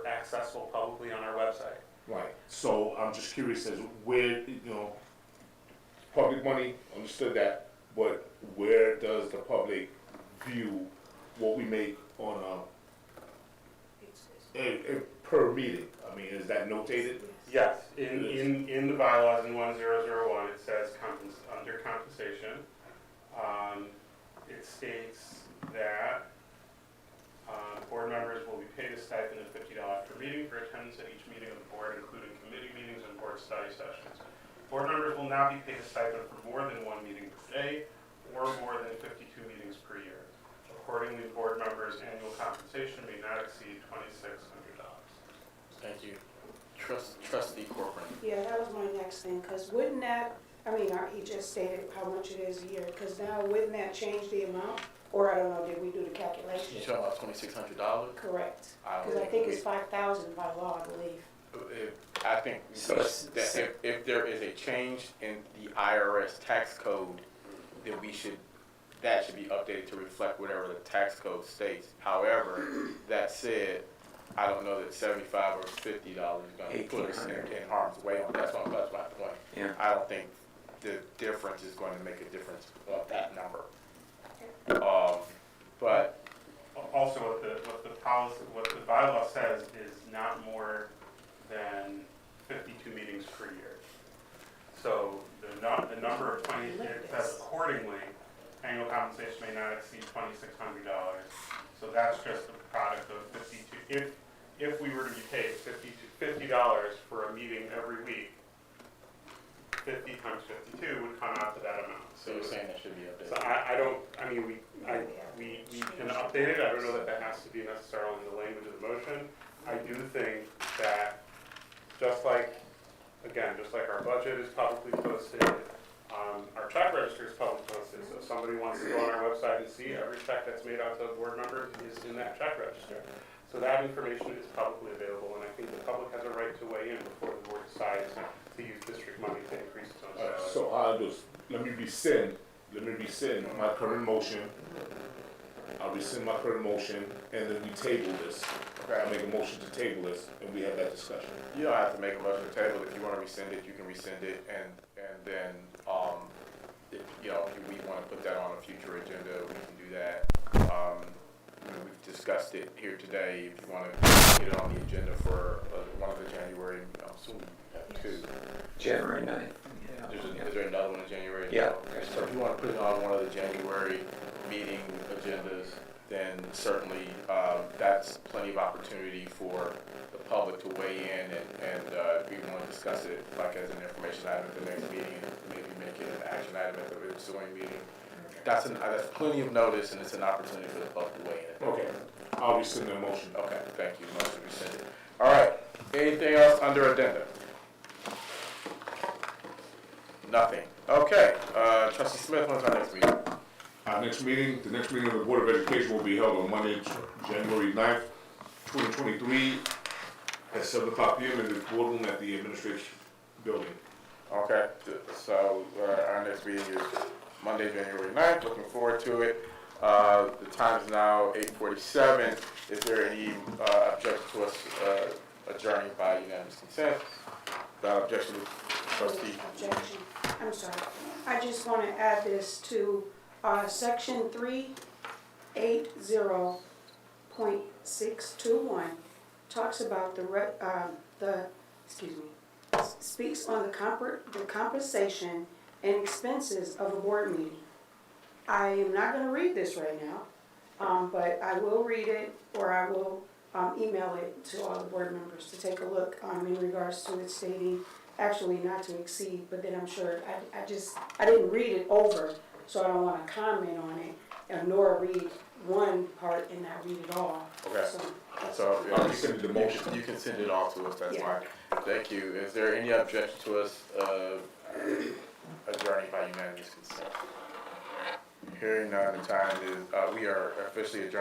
accessible publicly on our website. Right. So I'm just curious as where, public money, understood that, but where does the public view what we make on per meeting? I mean, is that notated? Yes, in the bylaws in 1001, it says under compensation, it states that board members will be paid a stipend of $50 per meeting for attendance at each meeting of the board, including committee meetings and board study sessions. Board members will not be paid a stipend for more than 1 meeting per day or more than 52 meetings per year. Accordingly, board members' annual compensation may not exceed $2,600. Thank you. Trustee Corcoran. Yeah, that was my next thing, because wouldn't that, he just stated how much it is a year, because now wouldn't that change the amount? Or I don't know, did we do the calculation? You talking about $2,600? Correct, because I think it's 5,000 by law, I believe. I think if there is a change in the IRS tax code, then that should be updated to reflect whatever the tax code states. However, that said, I don't know that $75 or $50 is gonna put us in harm's way on, that's my point. Yeah. I don't think the difference is going to make a difference of that number. But Also, what the policy, what the bylaw says is not more than 52 meetings per year. So the number of 20, it says accordingly, annual compensation may not exceed $2,600. So that's just the product of 52. If we were to be paid $50 for a meeting every week, 50 times 52 would come out to that amount. so you're saying that should be updated? So we can update it. I don't know that that has to be necessarily in the language of the motion. I do think that just like our budget is publicly posted, our check register is publicly posted. So if somebody wants to go on our website and see every check that's made out to a board member is in that check register. So that information is publicly available, and I think the public has a right to weigh in before the board decides to use district money to increase its own salary. So I'll just, let me rescind my current motion. I'll rescind my current motion, and then we table this. Okay. I make a motion to table this, and we have that discussion. You don't have to make a motion to table it. If you want to rescind it, you can rescind it, and then, if we want to put that on a future agenda, we can do that. We've discussed it here today. If you want to get it on the agenda for one of the January, soon we have two. January 9th. Is there another one in January? Yeah. Okay, so if you want to put it on one of the January meeting agendas, then certainly that's plenty of opportunity for the public to weigh in, and if we want to discuss it like as an information item at the next meeting, and maybe make it an action item at the ensuing meeting. That's plenty of notice, and it's an opportunity for the public to weigh in. Okay, I'll rescind the motion. Okay, thank you. Motion rescinded. All right. Anything else under addenda? Nothing. Okay. Trustee Smith, when's our next meeting? The next meeting of the Board of Education will be held on Monday, January 9th, 2023, at 7 o'clock p.m. in the boardroom at the administration building. Okay. So our next meeting is Monday, January 9th. Looking forward to it. The time is now 8:47. Is there any objection to us adjourning by unanimous consent? Without objection, trustee. Objection. I'm sorry. I just want to add this to section 380.621 talks about speaks on the compensation and expenses of a board meeting. I am not going to read this right now, but I will read it, or I will email it to all the board members to take a look in regards to it stating actually not to exceed, but then I'm sure, I didn't read it over, so I don't want to comment on it, nor read one part and not read it all. Okay. So you can send it all to us, that's fine. Thank you. Is there any objection to us adjourning by unanimous consent? Hearing none, the time is, we are officially adjourned.